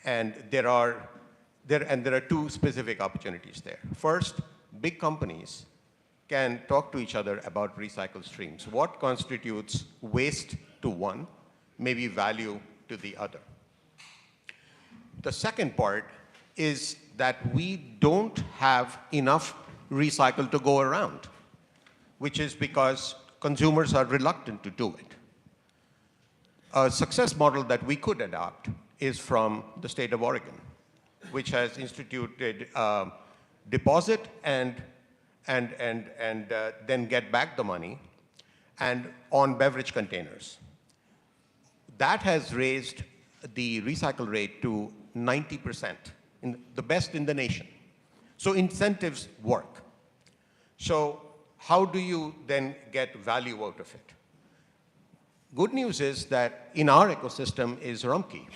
Speaker 19: And there are 2 specific opportunities there. First, big companies can talk to each other about recycled streams. What constitutes waste to one may be value to the other. The second part is that we don't have enough recycle to go around, which is because consumers are reluctant to do it. A success model that we could adopt is from the state of Oregon, which has instituted deposit and then get back the money and on beverage containers. That has raised the recycle rate to 90%, the best in the nation. So incentives work. So how do you then get value out of it? Good news is that in our ecosystem is Rumpke,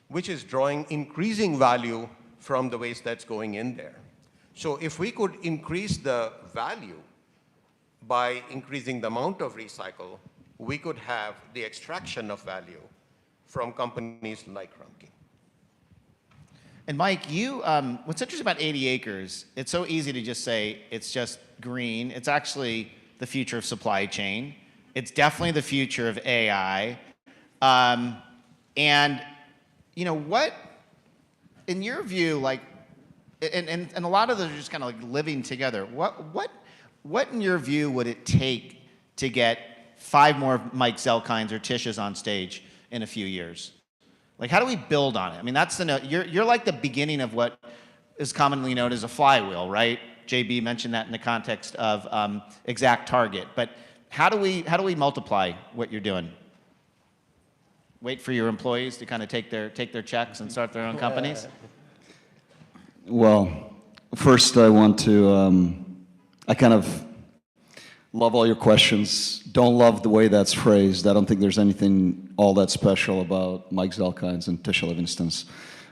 Speaker 19: which is drawing increasing value from the waste that's going in there. So if we could increase the value by increasing the amount of recycle, we could have the extraction of value from companies like Rumpke.
Speaker 5: And Mike, what's interesting about 80 acres, it's so easy to just say it's just green. It's actually the future of supply chain. It's definitely the future of AI. And what, in your view, like, and a lot of those are just kind of like living together. What in your view would it take to get 5 more Mike Zelkines or Tisches on stage in a few years? Like, how do we build on it? I mean, that's you're like the beginning of what is commonly known as a flywheel, right? JB mentioned that in the context of exact target. But how do we multiply what you're doing? Wait for your employees to kind of take their checks and start their own companies?
Speaker 20: Well, first I want to, I kind of love all your questions. Don't love the way that's phrased. I don't think there's anything all that special about Mike Zelkines and Tisha Livingston's.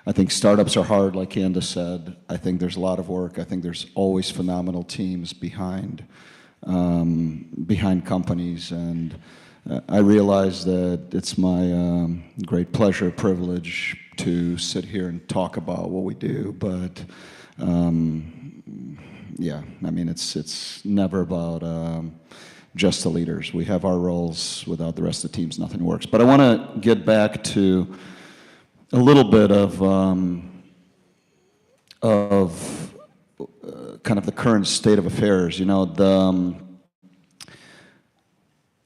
Speaker 20: I think startups are hard, like Candace said. I think there's a lot of work. I think there's always phenomenal teams behind companies. And I realize that it's my great pleasure, privilege to sit here and talk about what we do. But yeah, I mean, it's never about just the leaders. We have our roles. Without the rest of the teams, nothing works. But I want to get back to a little bit of kind of the current state of affairs.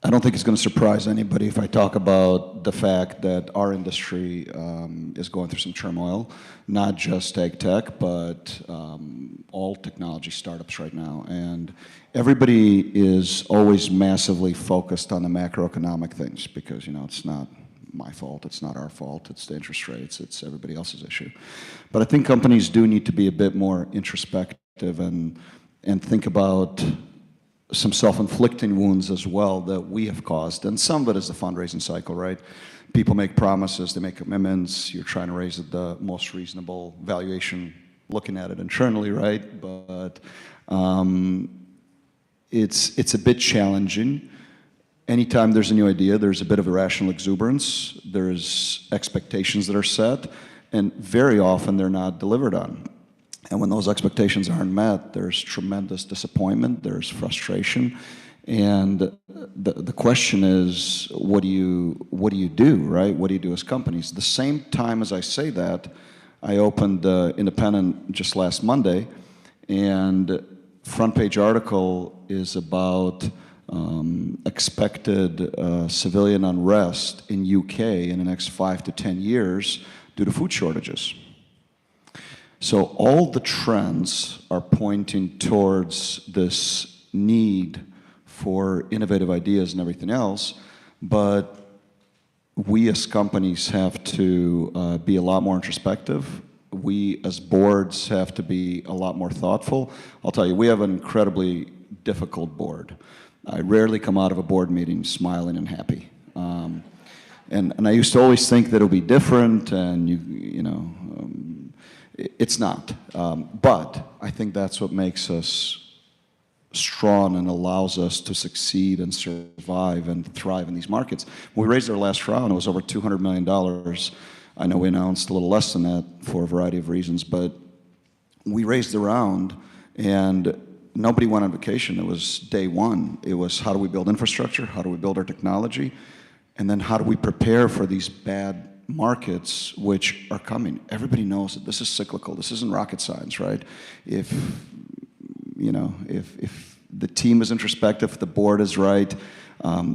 Speaker 20: I don't think it's going to surprise anybody if I talk about the fact that our industry is going through some turmoil, not just ag tech, but all technology startups right now. And everybody is always massively focused on the macroeconomic things because, it's not my fault, it's not our fault, it's the interest rates, it's everybody else's issue. But I think companies do need to be a bit more introspective and think about some self-inflicting wounds as well that we have caused. And some of it is the fundraising cycle, right? People make promises, they make commitments, you're trying to raise the most reasonable valuation, looking at it internally, right? But it's a bit challenging. Anytime there's a new idea, there's a bit of irrational exuberance, there's expectations that are set, and very often they're not delivered on. And when those expectations aren't met, there's tremendous disappointment, there's frustration, and the question is, what do you do, right? What do you do as companies? The same time as I say that, I opened Independent just last Monday, and front page article is about expected civilian unrest in UK in the next 5 to 10 years due to food shortages. So all the trends are pointing towards this need for innovative ideas and everything else, but we as companies have to be a lot more introspective. We as boards have to be a lot more thoughtful. I'll tell you, we have an incredibly difficult board. I rarely come out of a board meeting smiling and happy. And I used to always think that it'll be different, and it's not. But I think that's what makes us strong and allows us to succeed and survive and thrive in these markets. When we raised our last round, it was over $200 million. I know we announced a little less than that for a variety of reasons, but we raised the round and nobody went on vacation. It was day one. It was, how do we build infrastructure? How do we build our technology? And then how do we prepare for these bad markets which are coming? Everybody knows that this is cyclical. This isn't rocket science, right? If the team is introspective, if the board is right,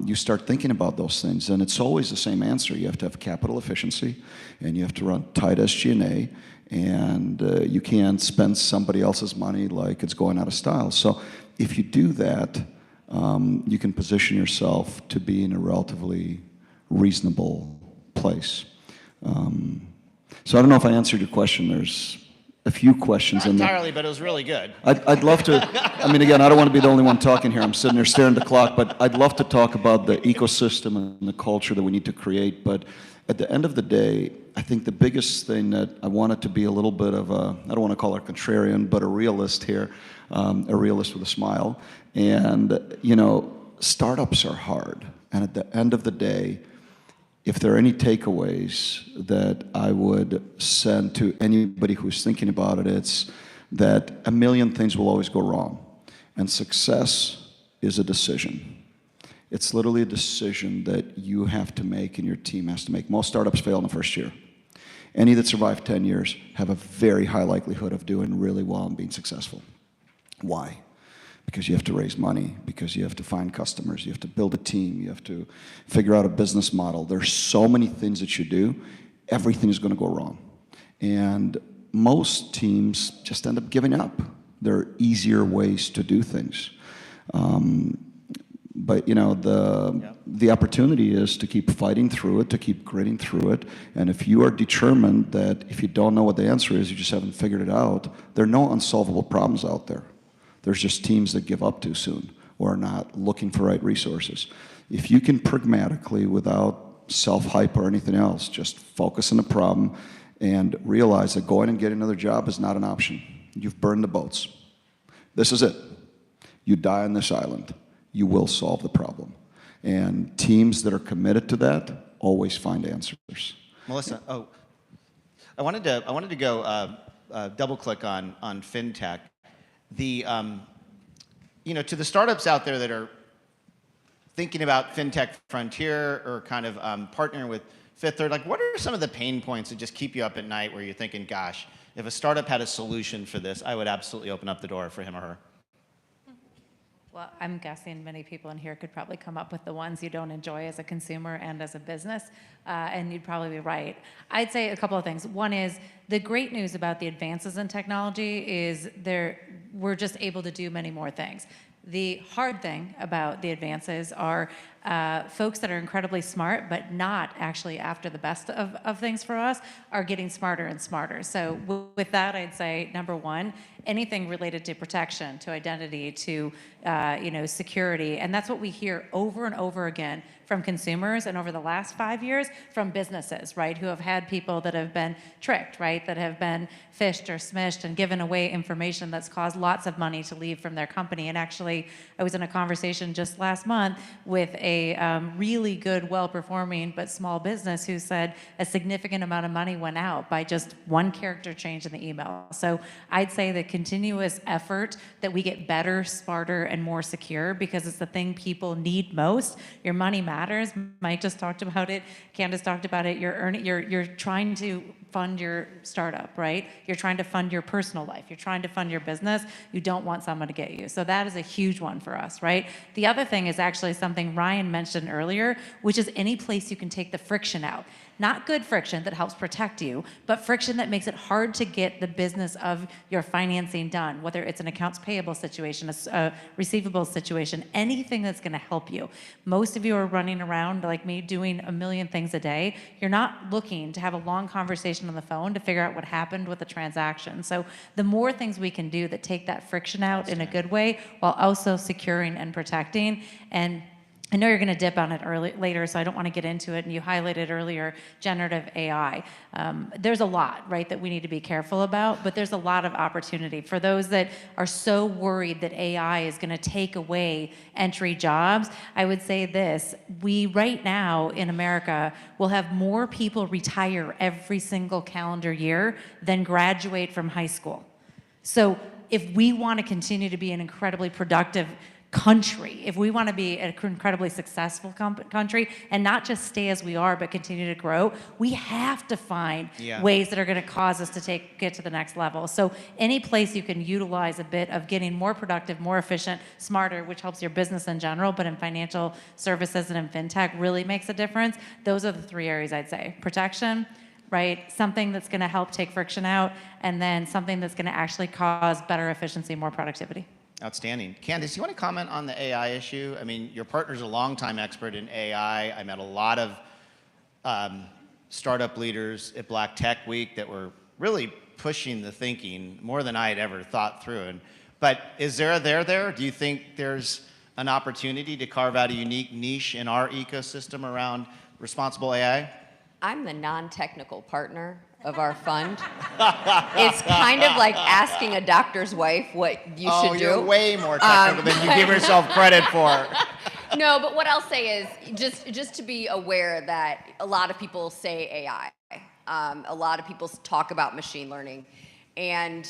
Speaker 20: you start thinking about those things. And it's always the same answer. You have to have capital efficiency, and you have to run tight SG&A, and you can't spend somebody else's money like it's going out of style. So if you do that, you can position yourself to be in a relatively reasonable place. So I don't know if I answered your question. There's a few questions in there.
Speaker 5: Not entirely, but it was really good.
Speaker 20: I'd love to, I mean, again, I don't want to be the only one talking here. I'm sitting there staring at the clock, but I'd love to talk about the ecosystem and the culture that we need to create. But at the end of the day, I think the biggest thing that I wanted to be a little bit of a, I don't want to call her contrarian, but a realist here, a realist with a smile. And, startups are hard. And at the end of the day, if there are any takeaways that I would send to anybody who's thinking about it, it's that a million things will always go wrong. And success is a decision. It's literally a decision that you have to make and your team has to make. Most startups fail in the first year. Any that survive 10 years have a very high likelihood of doing really well and being successful. Why? Because you have to raise money, because you have to find customers, you have to build a team, you have to figure out a business model. There's so many things that you do, everything is going to go wrong. And most teams just end up giving up. There are easier ways to do things. But the opportunity is to keep fighting through it, to keep gritting through it. And if you are determined that if you don't know what the answer is, you just haven't figured it out, there are no unsolvable problems out there. There's just teams that give up too soon or are not looking for right resources. If you can pragmatically, without self-hype or anything else, just focus on the problem and realize that going and getting another job is not an option. You've burned the boats. This is it. You die on this island. You will solve the problem. And teams that are committed to that always find answers.
Speaker 5: Melissa, I wanted to go double click on fintech. To the startups out there that are thinking about fintech frontier or kind of partnering with Fifth Third, like what are some of the pain points that just keep you up at night where you're thinking, gosh, if a startup had a solution for this, I would absolutely open up the door for him or her?
Speaker 17: Well, I'm guessing many people in here could probably come up with the ones you don't enjoy as a consumer and as a business, and you'd probably be right. I'd say a couple of things. One is the great news about the advances in technology is we're just able to do many more things. The hard thing about the advances are folks that are incredibly smart, but not actually after the best of things for us, are getting smarter and smarter. So with that, I'd say, number one, anything related to protection, to identity, to security, and that's what we hear over and over again from consumers, and over the last 5 years from businesses, right, who have had people that have been tricked, right, that have been phished or smished and given away information that's caused lots of money to leave from their company. And actually, I was in a conversation just last month with a really good, well-performing but small business who said a significant amount of money went out by just one character change in the email. So I'd say the continuous effort that we get better, smarter, and more secure, because it's the thing people need most. Your money matters. Mike just talked about it. Candace talked about it. You're trying to fund your startup, right? You're trying to fund your personal life. You're trying to fund your business. You don't want someone to get you. So that is a huge one for us, right? The other thing is actually something Ryan mentioned earlier, which is any place you can take the friction out. Not good friction that helps protect you, but friction that makes it hard to get the business of your financing done, whether it's an accounts payable situation, a receivables situation, anything that's going to help you. Most of you are running around like me doing a million things a day. You're not looking to have a long conversation on the phone to figure out what happened with the transaction. So the more things we can do that take that friction out in a good way while also securing and protecting. And I know you're going to dip on it later, so I don't want to get into it. And you highlighted earlier generative AI. There's a lot, right, that we need to be careful about, but there's a lot of opportunity. For those that are so worried that AI is going to take away entry jobs, I would say this. We, right now in America, will have more people retire every single calendar year than graduate from high school. So if we want to continue to be an incredibly productive country, if we want to be an incredibly successful country and not just stay as we are but continue to grow, we have to find ways that are going to cause us to get to the next level. So any place you can utilize a bit of getting more productive, more efficient, smarter, which helps your business in general, but in financial services and in fintech really makes a difference. Those are the three areas I'd say. Protection, right? Something that's going to help take friction out, and then something that's going to actually cause better efficiency, more productivity.
Speaker 5: Outstanding. Candace, you want to comment on the AI issue? I mean, your partner's a longtime expert in AI. I met a lot of startup leaders at Black Tech Week that were really pushing the thinking more than I had ever thought through. But is there a there? Do you think there's an opportunity to carve out a unique niche in our ecosystem around responsible AI?
Speaker 18: I'm the non-technical partner of our fund. It's kind of like asking a doctor's wife what you should do.
Speaker 5: Oh, you're way more technical than you give yourself credit for.
Speaker 18: No, but what I'll say is just to be aware that a lot of people say AI. A lot of people talk about machine learning. And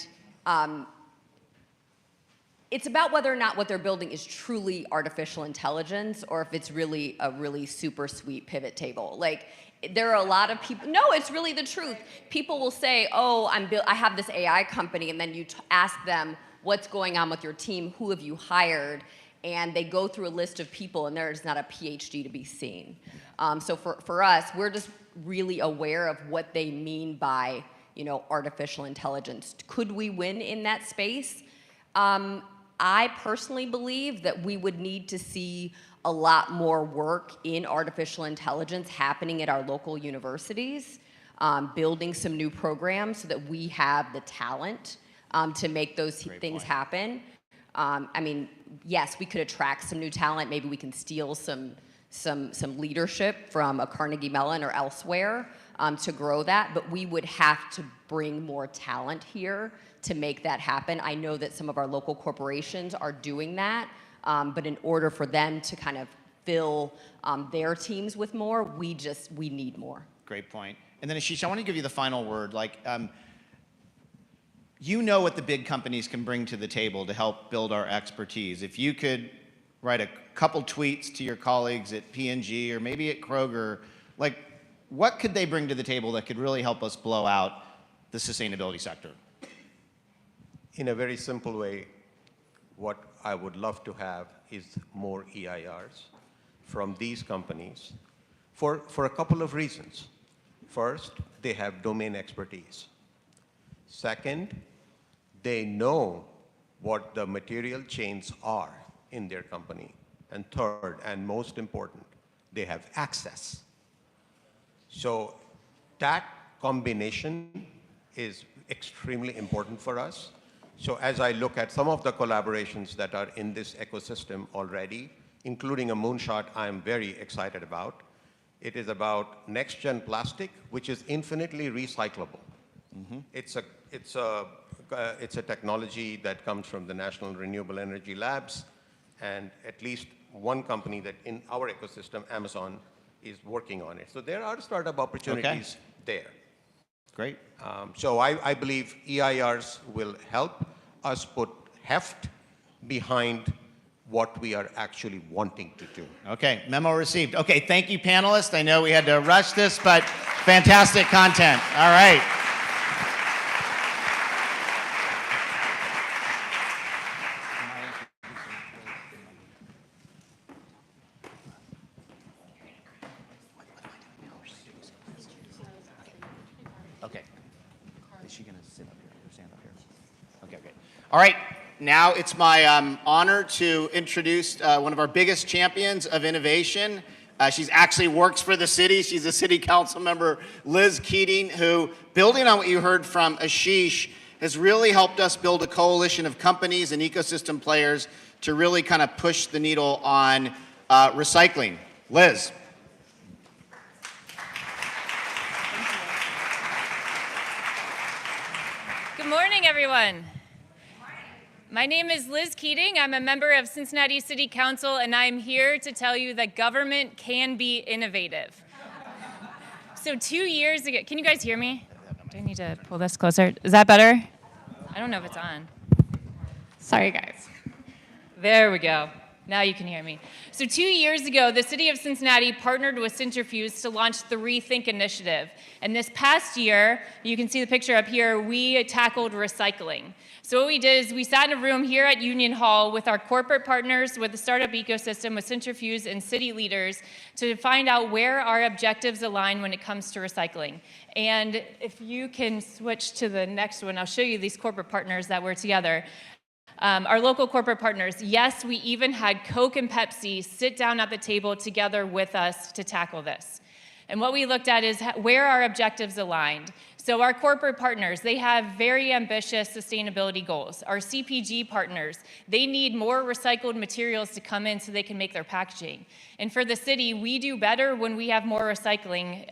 Speaker 18: it's about whether or not what they're building is truly artificial intelligence or if it's really a really super sweet pivot table. Like, there are a lot of people, no, it's really the truth. People will say, oh, I have this AI company, and then you ask them what's going on with your team, who have you hired, and they go through a list of people, and there's not a PhD to be seen. So for us, we're just really aware of what they mean by, artificial intelligence. Could we win in that space? I personally believe that we would need to see a lot more work in artificial intelligence happening at our local universities, building some new programs so that we have the talent to make those things happen. I mean, yes, we could attract some new talent. Maybe we can steal some leadership from a Carnegie Mellon or elsewhere to grow that, but we would have to bring more talent here to make that happen. I know that some of our local corporations are doing that, but in order for them to kind of fill their teams with more, we need more.
Speaker 5: Great point. And then Ashish, I want to give you the final word. You know what the big companies can bring to the table to help build our expertise. If you could write a couple tweets to your colleagues at P&G or maybe at Kroger, what could they bring to the table that could really help us blow out the sustainability sector?
Speaker 19: In a very simple way, what I would love to have is more EIRs from these companies for a couple of reasons. First, they have domain expertise. Second, they know what the material chains are in their company. And third, and most important, they have access. So that combination is extremely important for us. So as I look at some of the collaborations that are in this ecosystem already, including a moonshot I'm very excited about, it is about next-gen plastic, which is infinitely recyclable. It's a technology that comes from the National Renewable Energy Labs, and at least one company that in our ecosystem, Amazon, is working on it. So there are startup opportunities there.
Speaker 5: Great.
Speaker 19: So I believe EIRs will help us put heft behind what we are actually wanting to do.
Speaker 5: Okay, memo received. Okay, thank you, panelists. I know we had to rush this, but fantastic content. All right. Okay. Is she going to sit up here or stand up here? Okay, okay. All right. Now it's my honor to introduce one of our biggest champions of innovation. She's actually works for the city. She's a city council member, Liz Keating, who, building on what you heard from Ashish, has really helped us build a coalition of companies and ecosystem players to really kind of push the needle on recycling. Liz.
Speaker 21: Good morning, everyone. My name is Liz Keating. I'm a member of Cincinnati City Council, and I'm here to tell you that government can be innovative. So 2 years ago, can you guys hear me? Do I need to pull this closer? Is that better? I don't know if it's on. Sorry, guys. There we go. Now you can hear me. So 2 years ago, the city of Cincinnati partnered with Cintrifuse to launch the Rethink Initiative. And this past year, you can see the picture up here, we tackled recycling. So what we did is we sat in a room here at Union Hall with our corporate partners, with the startup ecosystem, with Cintrifuse and city leaders to find out where our objectives align when it comes to recycling. And if you can switch to the next one, I'll show you these corporate partners that were together. Our local corporate partners, yes, we even had Coke and Pepsi sit down at the table together with us to tackle this. And what we looked at is where our objectives aligned. So our corporate partners, they have very ambitious sustainability goals. Our CPG partners, they need more recycled materials to come in so they can make their packaging. And for the city, we do better when we have more recycling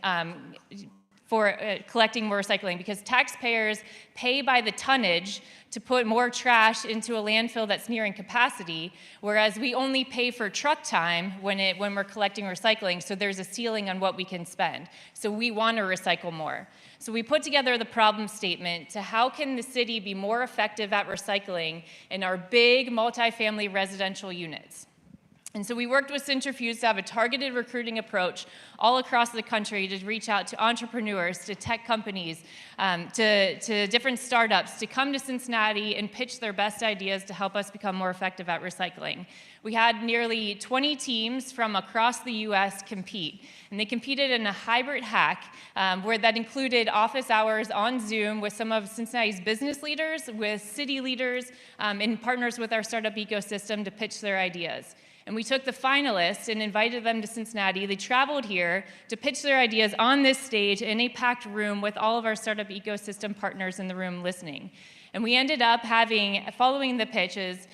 Speaker 21: for collecting more recycling, because taxpayers pay by the tonnage to put more trash into a landfill that's nearing capacity, whereas we only pay for truck time when we're collecting recycling, so there's a ceiling on what we can spend. So we want to recycle more. So we put together the problem statement to how can the city be more effective at recycling in our big multifamily residential units. And so we worked with Cintrifuse to have a targeted recruiting approach all across the country to reach out to entrepreneurs, to tech companies, to different startups to come to Cincinnati and pitch their best ideas to help us become more effective at recycling. We had nearly 20 teams from across the US compete, and they competed in a hybrid hack where that included office hours on Zoom with some of Cincinnati's business leaders, with city leaders, and partners with our startup ecosystem to pitch their ideas. And we took the finalists and invited them to Cincinnati. They traveled here to pitch their ideas on this stage in a packed room with all of our startup ecosystem partners in the room listening. And we ended up having, following the pitches,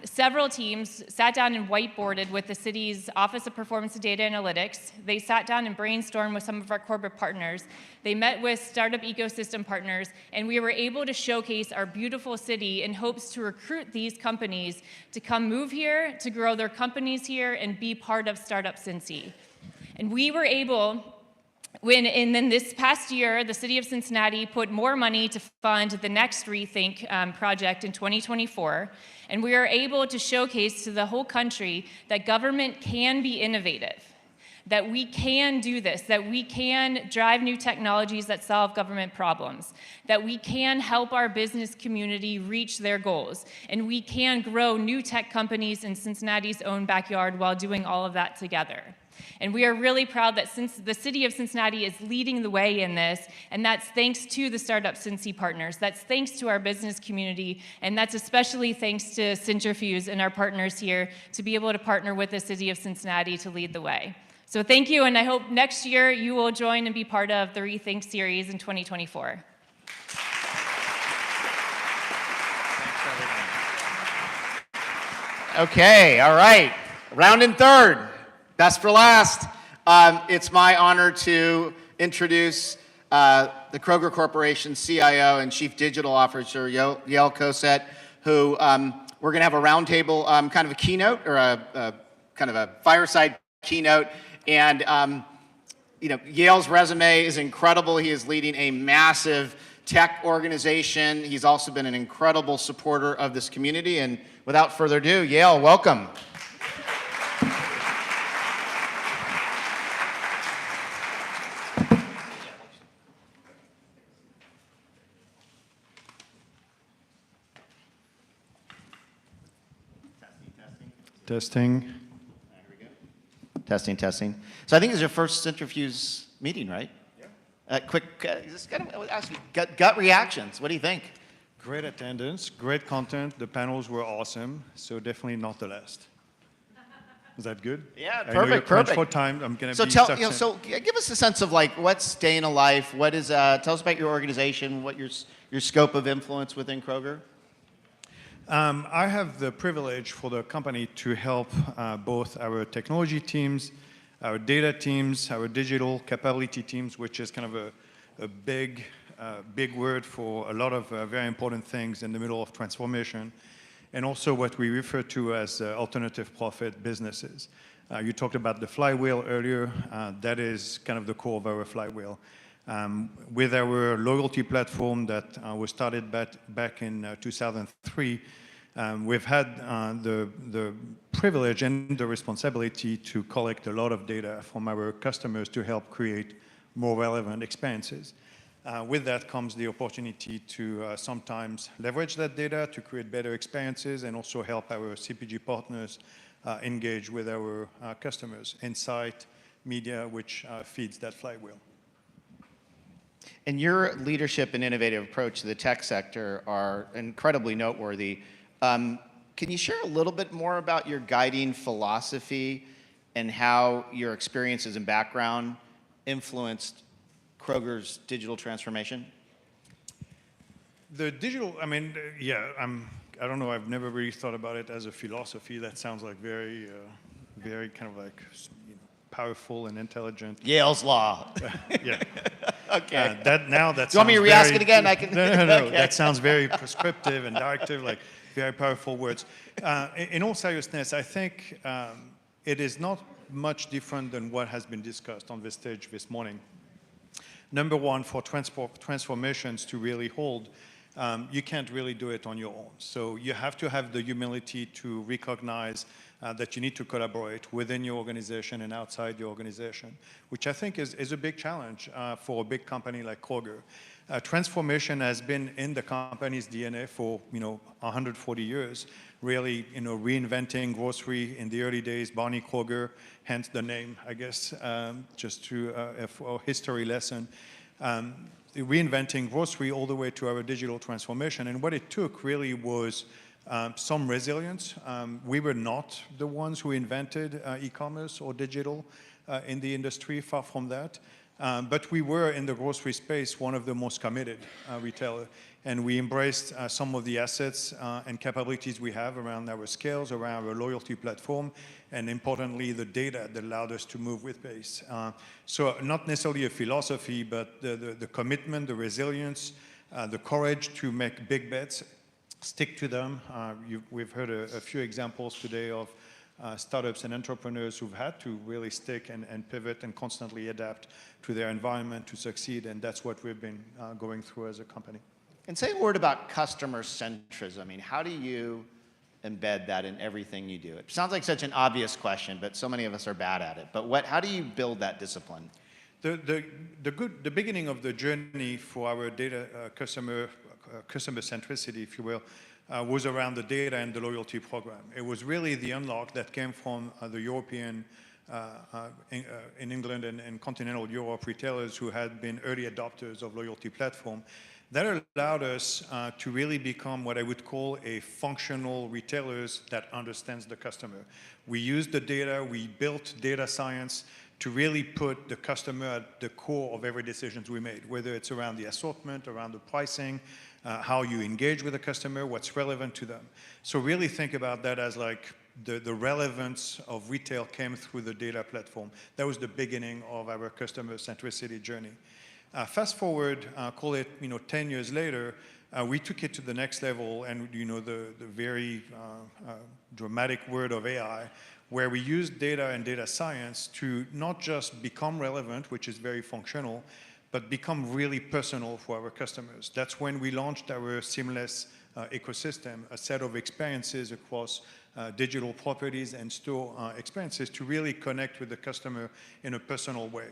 Speaker 21: several teams sat down and whiteboarded with the city's Office of Performance and Data Analytics. They sat down and brainstormed with some of our corporate partners. They met with startup ecosystem partners, and we were able to showcase our beautiful city in hopes to recruit these companies to come move here, to grow their companies here, and be part of Startup Cincy. And we were able, and then this past year, the city of Cincinnati put more money to fund the next Rethink project in 2024, and we are able to showcase to the whole country that government can be innovative, that we can do this, that we can drive new technologies that solve government problems, that we can help our business community reach their goals, and we can grow new tech companies in Cincinnati's own backyard while doing all of that together. And we are really proud that since the city of Cincinnati is leading the way in this, and that's thanks to the Startup Cincy partners, that's thanks to our business community, and that's especially thanks to Cintrifuse and our partners here to be able to partner with the city of Cincinnati to lead the way. So thank you, and I hope next year you will join and be part of the Rethink series in 2024.
Speaker 5: Okay, all right. Round in third. Best for last. It's my honor to introduce the Kroger Corporation CIO and Chief Digital Officer, Yael Cosette, who we're going to have a roundtable, kind of a keynote, or a kind of a fireside keynote. And you know, Yael's resume is incredible. He is leading a massive tech organization. He's also been an incredible supporter of this community. And without further ado, Yael, welcome.
Speaker 6: Testing.
Speaker 5: Testing, testing. So I think this is your first Cintrifuse meeting, right? Yeah. Quick, just kind of ask you, gut reactions. What do you think?
Speaker 6: Great attendance, great content. The panels were awesome, so definitely not the last. Is that good?
Speaker 5: Yeah,
Speaker 6: I know you're
Speaker 5: perfect,
Speaker 6: crunched
Speaker 5: perfect.
Speaker 6: for time. I'm gonna
Speaker 5: so
Speaker 6: be
Speaker 5: tell,
Speaker 6: succinct.
Speaker 5: you know, so give us a sense of like what's Day in a Life. What is? Tell us about your organization. What your scope of influence within Kroger.
Speaker 6: I have the privilege for the company to help both our technology teams, our data teams, our digital capability teams, which is kind of a big word for a lot of very important things in the middle of transformation, and also what we refer to as alternative profit businesses. You talked about the flywheel earlier. That is kind of the core of our flywheel. With our loyalty platform that was started back in 2003, we've had the privilege and the responsibility to collect a lot of data from our customers to help create more relevant experiences. With that comes the opportunity to sometimes leverage that data to create better experiences and also help our CPG partners engage with our customers. Insight, media, which feeds that flywheel.
Speaker 5: And your leadership and innovative approach to the tech sector are incredibly noteworthy. Can you share a little bit more about your guiding philosophy and how your experiences and background influenced Kroger's digital transformation?
Speaker 6: The digital, I mean, yeah, I don't know, I've never really thought about it as a philosophy. That sounds like very kind of like, you know, powerful and intelligent.
Speaker 5: Yale's Law.
Speaker 6: Yeah.
Speaker 5: Okay.
Speaker 6: That
Speaker 5: Do you want me to re-ask it again? I can.
Speaker 6: No.
Speaker 5: Okay.
Speaker 6: That sounds very prescriptive and directive, like very powerful words. In all seriousness, I think it is not much different than what has been discussed on this stage this morning. Number one, for transformations to really hold, you can't really do it on your own. So you have to have the humility to recognize that you need to collaborate within your organization and outside your organization, which I think is a big challenge for a big company like Kroger. Transformation has been in the company's DNA for 140 years, really reinventing grocery in the early days, Barney Kroger, hence the name, I guess, just for a history lesson. Reinventing grocery all the way to our digital transformation. And what it took really was some resilience. We were not the ones who invented e-commerce or digital in the industry, far from that. But we were in the grocery space one of the most committed retailers. And we embraced some of the assets and capabilities we have around our scales, around our loyalty platform, and importantly, the data that allowed us to move with pace. So not necessarily a philosophy, but the commitment, the resilience, the courage to make big bets, stick to them. We've heard a few examples today of startups and entrepreneurs who've had to really stick and pivot and constantly adapt to their environment to succeed, and that's what we've been going through as a company.
Speaker 5: And say a word about customer centrism. I mean, how do you embed that in everything you do? It sounds like such an obvious question, but so many of us are bad at it. But how do you build that discipline?
Speaker 6: The beginning of the journey for our data customer centricity, if you will, was around the data and the loyalty program. It was really the unlock that came from the European in England and continental Europe, retailers who had been early adopters of loyalty platform. That allowed us to really become what I would call a functional retailers that understands the customer. We used the data, we built data science to really put the customer at the core of every decision we made, whether it's around the assortment, around the pricing, how you engage with the customer, what's relevant to them. So really think about that as like the relevance of retail came through the data platform. That was the beginning of our customer centricity journey. Fast forward, call it 10 years later, we took it to the next level, and the very dramatic word of AI, where we used data and data science to not just become relevant, which is very functional, but become really personal for our customers. That's when we launched our seamless ecosystem, a set of experiences across digital properties and store experiences to really connect with the customer in a personal way.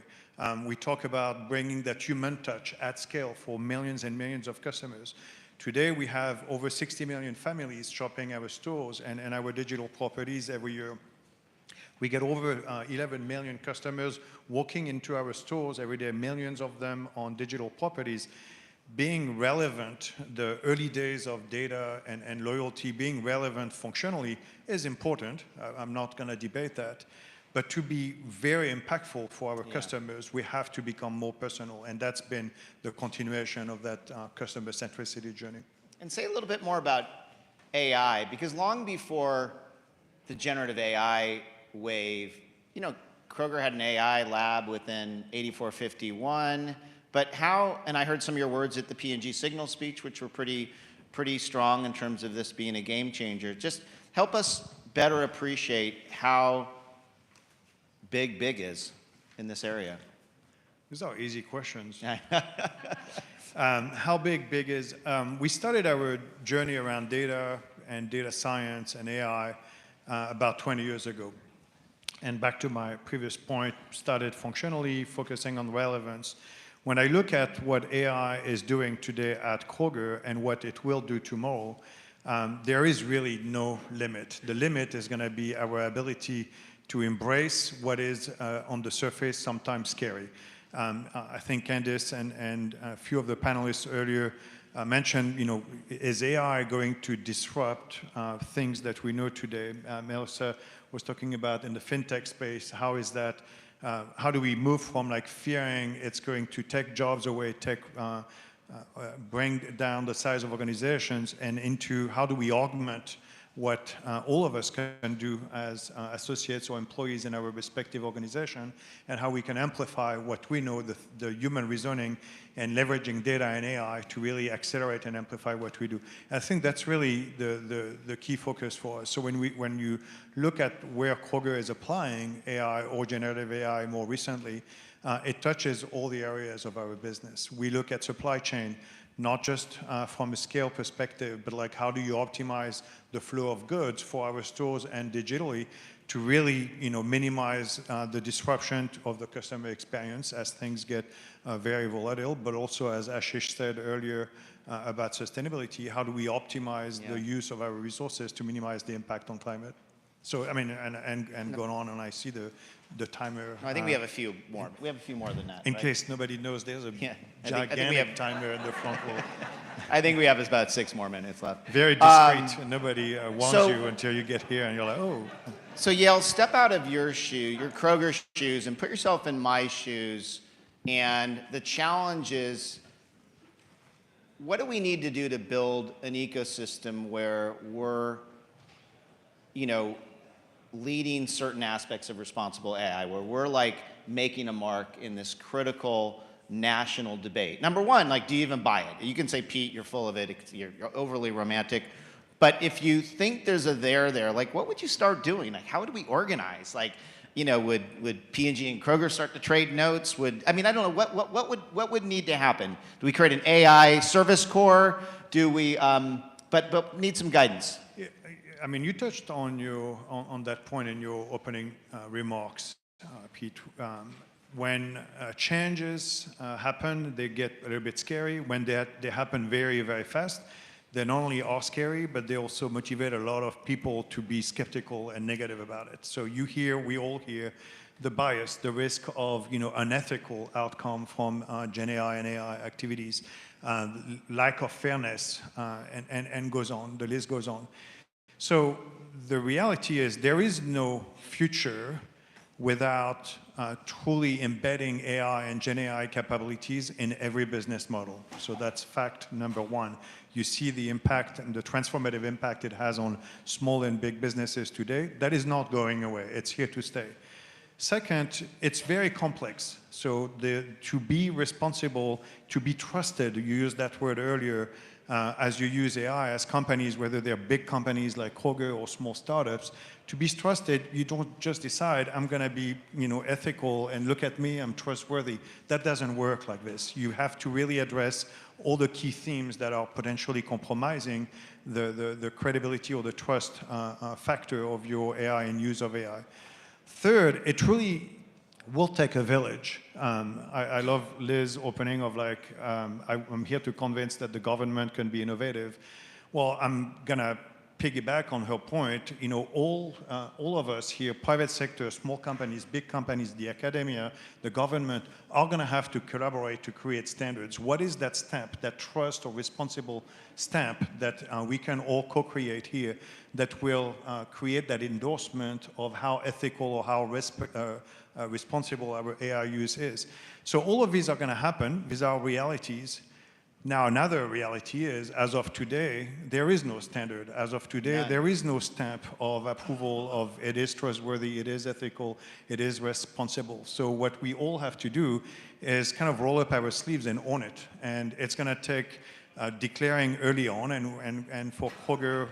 Speaker 6: We talk about bringing that human touch at scale for millions and millions of customers. Today, we have over 60 million families shopping our stores and our digital properties every year. We get over 11 million customers walking into our stores every day, millions of them on digital properties. Being relevant, the early days of data and loyalty, being relevant functionally is important. I'm not going to debate that. But to be very impactful for our customers, we have to become more personal. And that's been the continuation of that customer centricity journey.
Speaker 5: And say a little bit more about AI, because long before the generative AI wave, Kroger had an AI lab within 8451. But how, and I heard some of your words at the P&G Signal speech, which were pretty strong in terms of this being a game changer. Just help us better appreciate how big is in this area.
Speaker 6: These are easy questions. How big is? We started our journey around data and data science and AI about 20 years ago. And back to my previous point, started functionally focusing on relevance. When I look at what AI is doing today at Kroger and what it will do tomorrow, there is really no limit. The limit is going to be our ability to embrace what is on the surface sometimes scary. I think Candice and a few of the panelists earlier mentioned, is AI going to disrupt things that we know today? Melissa was talking about in the fintech space, how is that, how do we move from like fearing it's going to take jobs away, bring down the size of organizations, and into how do we augment what all of us can do as associates or employees in our respective organization, and how we can amplify what we know, the human reasoning, and leveraging data and AI to really accelerate and amplify what we do. I think that's really the key focus for us. So when you look at where Kroger is applying AI or generative AI more recently, it touches all the areas of our business. We look at supply chain, not just from a scale perspective, but like how do you optimize the flow of goods for our stores and digitally to really minimize the disruption of the customer experience as things get very volatile, but also as Ashish said earlier about sustainability, how do we optimize the use of our resources to minimize the impact on climate? So, I mean, and going on, and I see the timer.
Speaker 5: I think we have a few more. We have a few more than that.
Speaker 6: In case nobody knows, there's a gigantic timer in the front row.
Speaker 5: I think we have about 6 more minutes left.
Speaker 6: Very discreet. Nobody warns you until you get here, and you're like, oh.
Speaker 5: So, Yael, step out of your Kroger shoes, and put yourself in my shoes. And the challenge is, what do we need to do to build an ecosystem where we're, leading certain aspects of responsible AI, where we're like making a mark in this critical national debate? Number one, like, do you even buy it? You can say, Pete, you're full of it, you're overly romantic. But if you think there's a there, like, what would you start doing? Like, how would we organize? Like, would P&G and Kroger start to trade notes? I don't know, what would need to happen? Do we create an AI service core? Do we, but need some guidance.
Speaker 6: I mean, you touched on that point in your opening remarks, Pete. When changes happen, they get a little bit scary. When they happen very, very fast, they not only are scary, but they also motivate a lot of people to be skeptical and negative about it. So we all hear the bias, the risk of unethical outcome from Gen AI and AI activities, lack of fairness, and goes on, the list goes on. So the reality is there is no future without truly embedding AI and Gen AI capabilities in every business model. So that's fact number one. You see the impact and the transformative impact it has on small and big businesses today. That is not going away. It's here to stay. Second, it's very complex. So to be responsible, to be trusted, you used that word earlier, as you use AI, as companies, whether they're big companies like Kroger or small startups, to be trusted, you don't just decide, I'm going to be ethical and look at me, I'm trustworthy. That doesn't work like this. You have to really address all the key themes that are potentially compromising the credibility or the trust factor of your AI and use of AI. Third, it really will take a village. I love Liz's opening of I'm here to convince that the government can be innovative. Well, I'm gonna piggyback on her point. All of us here, private sector, small companies, big companies, the academia, the government, are gonna have to collaborate to create standards. What is that stamp, that trust or responsible stamp that we can all co-create here that will create that endorsement of how ethical or how responsible our AI use is? So all of these are gonna happen. These are realities. Now, another reality is, as of today, there is no standard. As of today, there is no stamp of approval of it is trustworthy, it is ethical, it is responsible. So what we all have to do is kind of roll up our sleeves and own it. And it's going to take declaring early on, and for Kroger,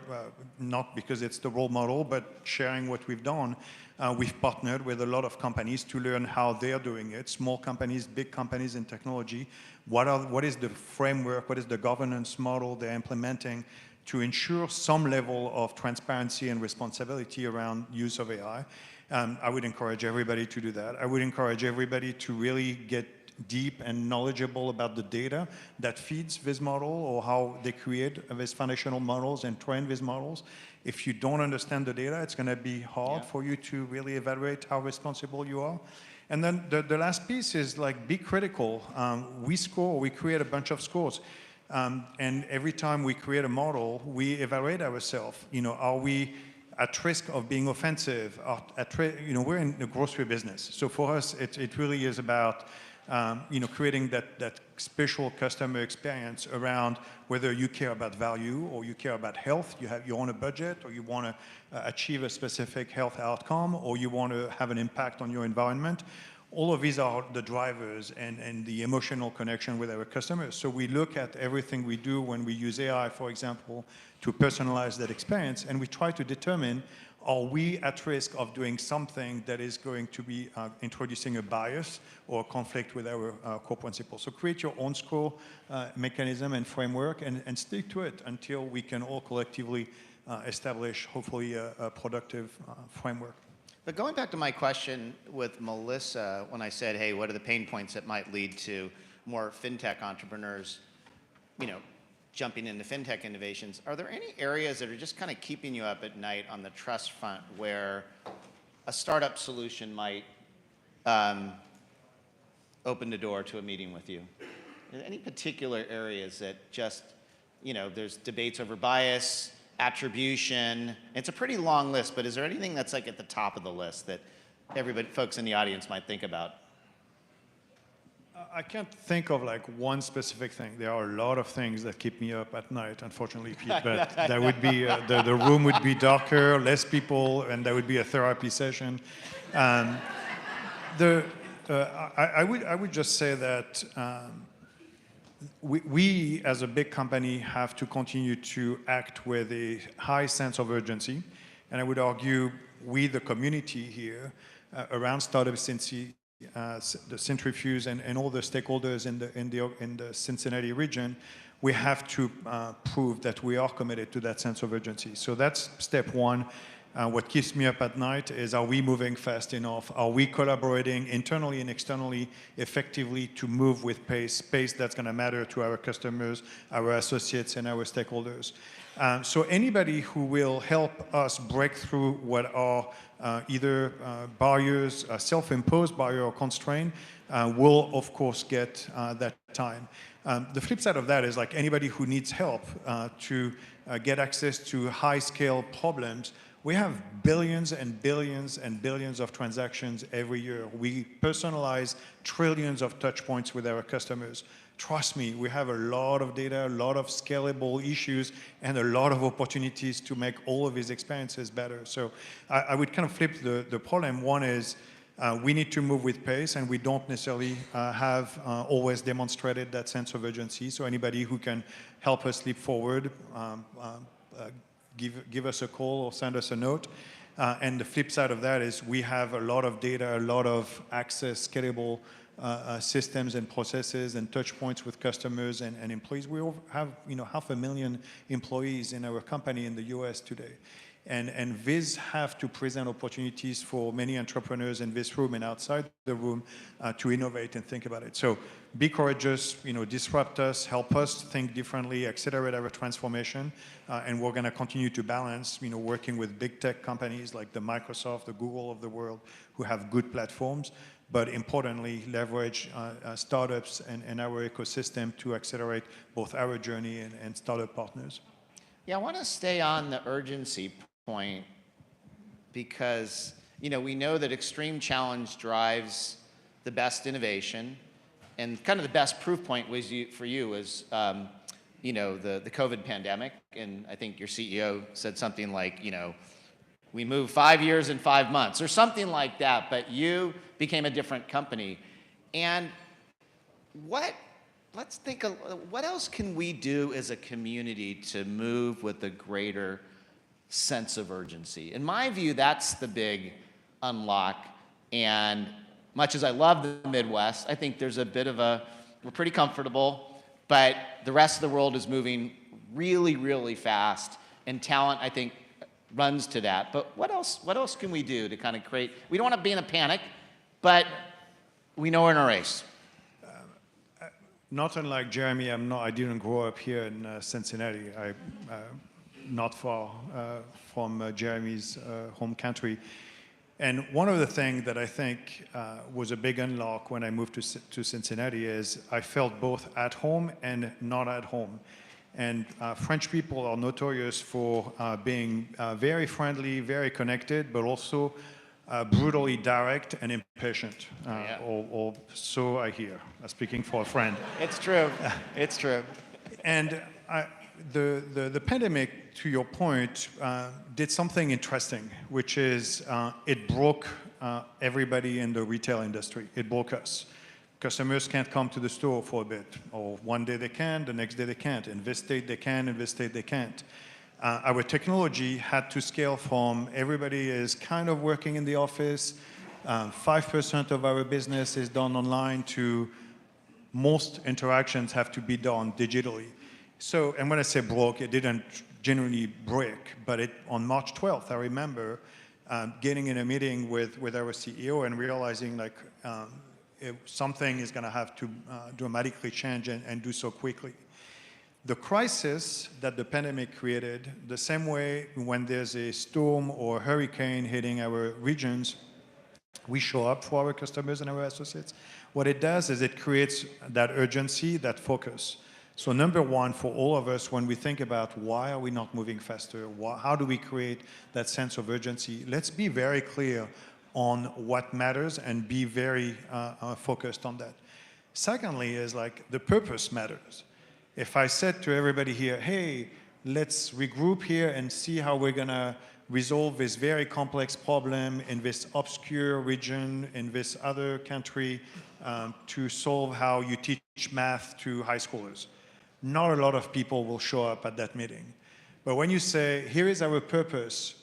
Speaker 6: not because it's the role model, but sharing what we've done. We've partnered with a lot of companies to learn how they're doing it, small companies, big companies in technology. What is the framework, what is the governance model they're implementing to ensure some level of transparency and responsibility around use of AI? I would encourage everybody to do that. I would encourage everybody to really get deep and knowledgeable about the data that feeds this model or how they create these foundational models and train these models. If you don't understand the data, it's going to be hard for you to really evaluate how responsible you are. And then the last piece is be critical. We create a bunch of scores. And every time we create a model, we evaluate ourselves. Are we at risk of being offensive? We're in the grocery business. So for us, it really is about creating that special customer experience around whether you care about value or you care about health, you own a budget, or you want to achieve a specific health outcome, or you want to have an impact on your environment. All of these are the drivers and the emotional connection with our customers. So we look at everything we do when we use AI, for example, to personalize that experience, and we try to determine, are we at risk of doing something that is going to be introducing a bias or a conflict with our core principles? So create your own score mechanism and framework and stick to it until we can all collectively establish, hopefully, a productive framework.
Speaker 5: But going back to my question with Melissa, when I said, hey, what are the pain points that might lead to more fintech entrepreneurs, jumping into fintech innovations, are there any areas that are just kind of keeping you up at night on the trust front where a startup solution might open the door to a meeting with you? Any particular areas that just, there's debates over bias, attribution? It's a pretty long list, but is there anything that's at the top of the list that folks in the audience might think about?
Speaker 6: I can't think of one specific thing. There are a lot of things that keep me up at night, unfortunately, Pete, but that would be, the room would be darker, less people, and that would be a therapy session. I would just say that we, as a big company, have to continue to act with a high sense of urgency. And I would argue we, the community here, around startups, the Cintrifuse and all the stakeholders in the Cincinnati region, we have to prove that we are committed to that sense of urgency. So that's step one. What keeps me up at night is, are we moving fast enough? Are we collaborating internally and externally effectively to move with pace that's going to matter to our customers, our associates, and our stakeholders? So anybody who will help us break through what are either barriers, self-imposed barrier or constraint, will of course get that time. The flip side of that is like anybody who needs help to get access to high-scale problems. We have billions and billions and billions of transactions every year. We personalize trillions of touch points with our customers. Trust me, we have a lot of data, a lot of scalable issues, and a lot of opportunities to make all of these experiences better. So I would kind of flip the problem. One is we need to move with pace, and we don't necessarily have always demonstrated that sense of urgency. So anybody who can help us leap forward, give us a call or send us a note. And the flip side of that is we have a lot of data, a lot of access, scalable systems and processes and touch points with customers and employees. We have 500,000 employees in our company in the US today. And these have to present opportunities for many entrepreneurs in this room and outside the room to innovate and think about it. So be courageous, disrupt us, help us think differently, accelerate our transformation, and we're going to continue to balance, working with big tech companies like the Microsoft, the Google of the world, who have good platforms, but importantly, leverage startups and our ecosystem to accelerate both our journey and startup partners.
Speaker 5: Yeah, I want to stay on the urgency point because we know that extreme challenge drives the best innovation, and kind of the best proof point was for you was the COVID pandemic, and I think your CEO said something like we moved 5 years in 5 months or something like that, but you became a different company. And let's think of what else can we do as a community to move with a greater sense of urgency. In my view, that's the big unlock. And much as I love the Midwest, I think there's a bit of we're pretty comfortable, but the rest of the world is moving really, really fast. And talent, I think, runs to that. But what else can we do to kind of create, we don't want to be in a panic, but we know we're in a race.
Speaker 6: Not unlike Jeremy, I didn't grow up here in Cincinnati. Not far from Jeremy's home country. And one of the things that I think was a big unlock when I moved to Cincinnati is I felt both at home and not at home. And French people are notorious for being very friendly, very connected, but also brutally direct and impatient, or so I hear, speaking for a friend.
Speaker 5: It's true. It's true.
Speaker 6: And the pandemic, to your point, did something interesting, which is it broke everybody in the retail industry. It broke us. Customers can't come to the store for a bit, or one day they can, the next day they can't. In this state they can, in this state they can't. Our technology had to scale from everybody is kind of working in the office, 5% of our business is done online, to most interactions have to be done digitally. So, and when I say broke, it didn't genuinely break, but on March 12th, I remember getting in a meeting with our CEO and realizing something is going to have to dramatically change and do so quickly. The crisis that the pandemic created, the same way when there's a storm or hurricane hitting our regions, we show up for our customers and our associates. What it does is it creates that urgency, that focus. So number one, for all of us, when we think about why are we not moving faster, how do we create that sense of urgency, let's be very clear on what matters and be very focused on that. Secondly is the purpose matters. If I said to everybody here, hey, let's regroup here and see how we're going to resolve this very complex problem in this obscure region, in this other country, to solve how you teach math to high schoolers. Not a lot of people will show up at that meeting. But when you say, here is our purpose,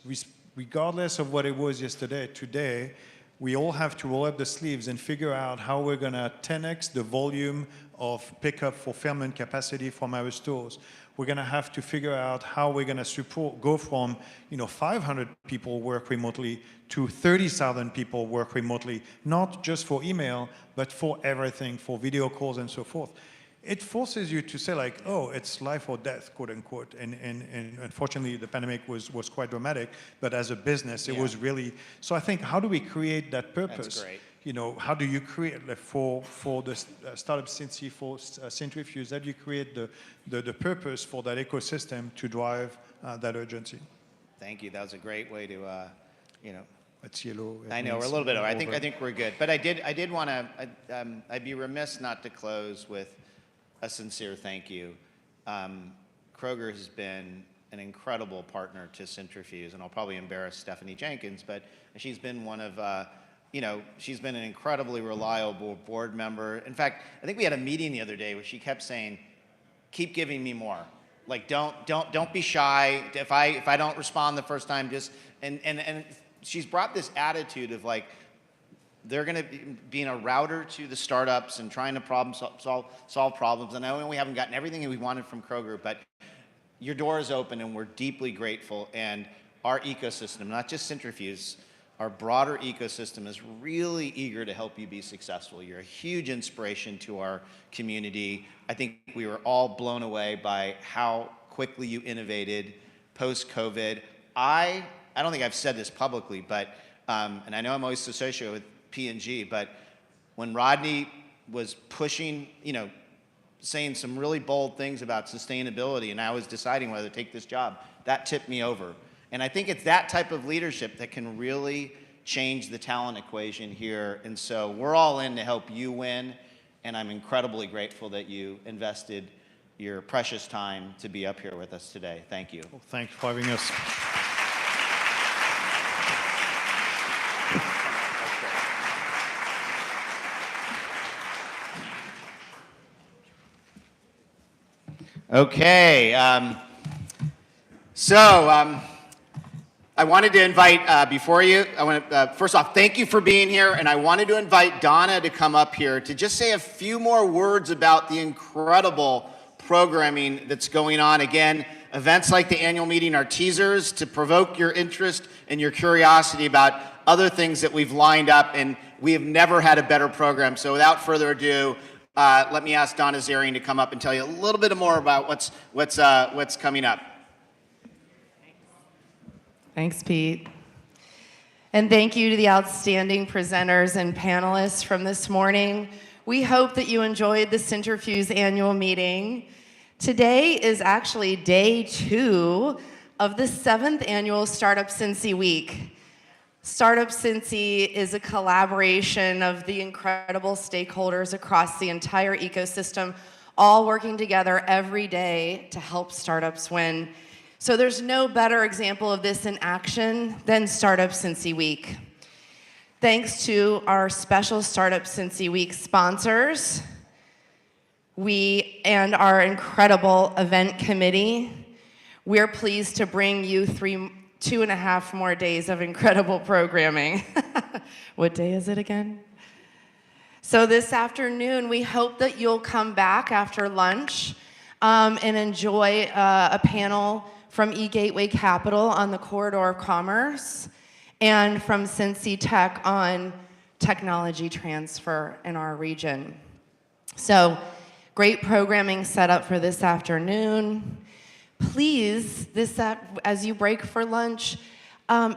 Speaker 6: regardless of what it was yesterday, today, we all have to roll up the sleeves and figure out how we're going to 10x the volume
Speaker 1: of pickup fulfillment capacity from our stores. We're going to have to figure out how we're going to go from 500 people work remotely to 30,000 people work remotely, not just for email, but for everything, for video calls and so forth. It forces you to say like, oh, it's life or death, quote unquote. And unfortunately, the pandemic was quite dramatic, but as a business, it was really, so I think, how do we create that purpose?
Speaker 5: That's great.
Speaker 1: How do you create, like, for the startup Cincy, for Cintrifuse, how do you create the purpose for that ecosystem to drive that urgency?
Speaker 5: Thank you. That was a great way to,
Speaker 1: It's yellow.
Speaker 5: I know, we're a little bit over. I think we're good. But I did want to, I'd be remiss not to close with a sincere thank you. Kroger has been an incredible partner to Cintrifuse, and I'll probably embarrass Stephanie Jenkins, but she's been one of, she's been an incredibly reliable board member. In fact, I think we had a meeting the other day where she kept saying, keep giving me more. Like, don't be shy. If I don't respond the first time, just, and she's brought this attitude of like, they're going to be being a router to the startups and trying to solve problems. And I know we haven't gotten everything we wanted from Kroger, but your door is open and we're deeply grateful. And our ecosystem, not just Cintrifuse, our broader ecosystem is really eager to help you be successful. You're a huge inspiration to our community. I think we were all blown away by how quickly you innovated post-COVID. I don't think I've said this publicly, but, and I know I'm always associated with P&G, but when Rodney was pushing, saying some really bold things about sustainability, and I was deciding whether to take this job, that tipped me over. And I think it's that type of leadership that can really change the talent equation here. And so we're all in to help you win, and I'm incredibly grateful that you invested your precious time to be up here with us today. Thank you.
Speaker 1: Well, thanks for having us.
Speaker 5: Okay, I wanted to invite, before you, I want to, first off, thank you for being here, and I wanted to invite Donna to come up here to just say a few more words about the incredible programming that's going on. Again, events like the annual meeting are teasers to provoke your interest and your curiosity about other things that we've lined up, and we have never had a better program. So without further ado, let me ask Donna Zarian to come up and tell you a little bit more about what's coming up.
Speaker 2: Thanks, Pete. And thank you to the outstanding presenters and panelists from this morning. We hope that you enjoyed the Cintrifuse annual meeting. Today is actually day 2 of the 7th annual Startup Cincy Week. Startup Cincy is a collaboration of the incredible stakeholders across the entire ecosystem, all working together every day to help startups win. So there's no better example of this in action than Startup Cincy Week. Thanks to our special Startup Cincy Week sponsors, we and our incredible event committee, we're pleased to bring you 2.5 more days of incredible programming. What day is it again? So this afternoon, we hope that you'll come back after lunch and enjoy a panel from eGateway Capital on the corridor of commerce and from Cincy Tech on technology transfer in our region. So great programming set up for this afternoon. Please, as you break for lunch,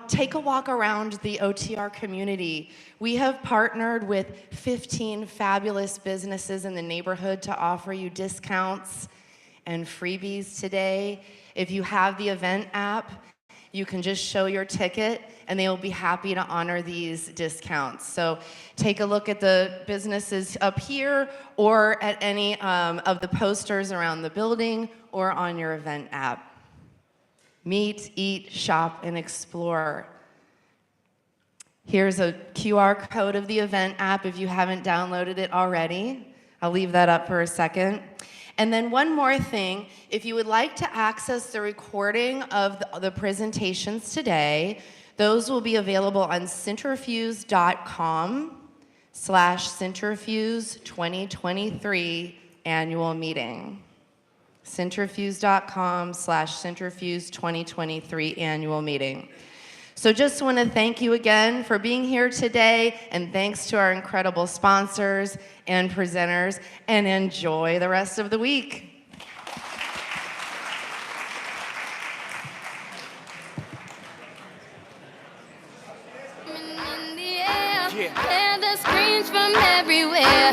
Speaker 2: take a walk around the OTR community. We have partnered with 15 fabulous businesses in the neighborhood to offer you discounts and freebies today. If you have the event app, you can just show your ticket and they will be happy to honor these discounts. So take a look at the businesses up here or at any of the posters around the building or on your event app. Meet, eat, shop, and explore. Here's a QR code of the event app if you haven't downloaded it already. I'll leave that up for a second. And then one more thing, if you would like to access the recording of the presentations today, those will be available on cintrifuse.com/Cintrifuse2023 annual meeting. Cintrifuse.com/Cintrifuse 2023 annual meeting. So just want to thank you again for being here today, and thanks to our incredible sponsors and presenters, and enjoy the rest of the week.
Speaker 3: Yeah, the screams from everywhere.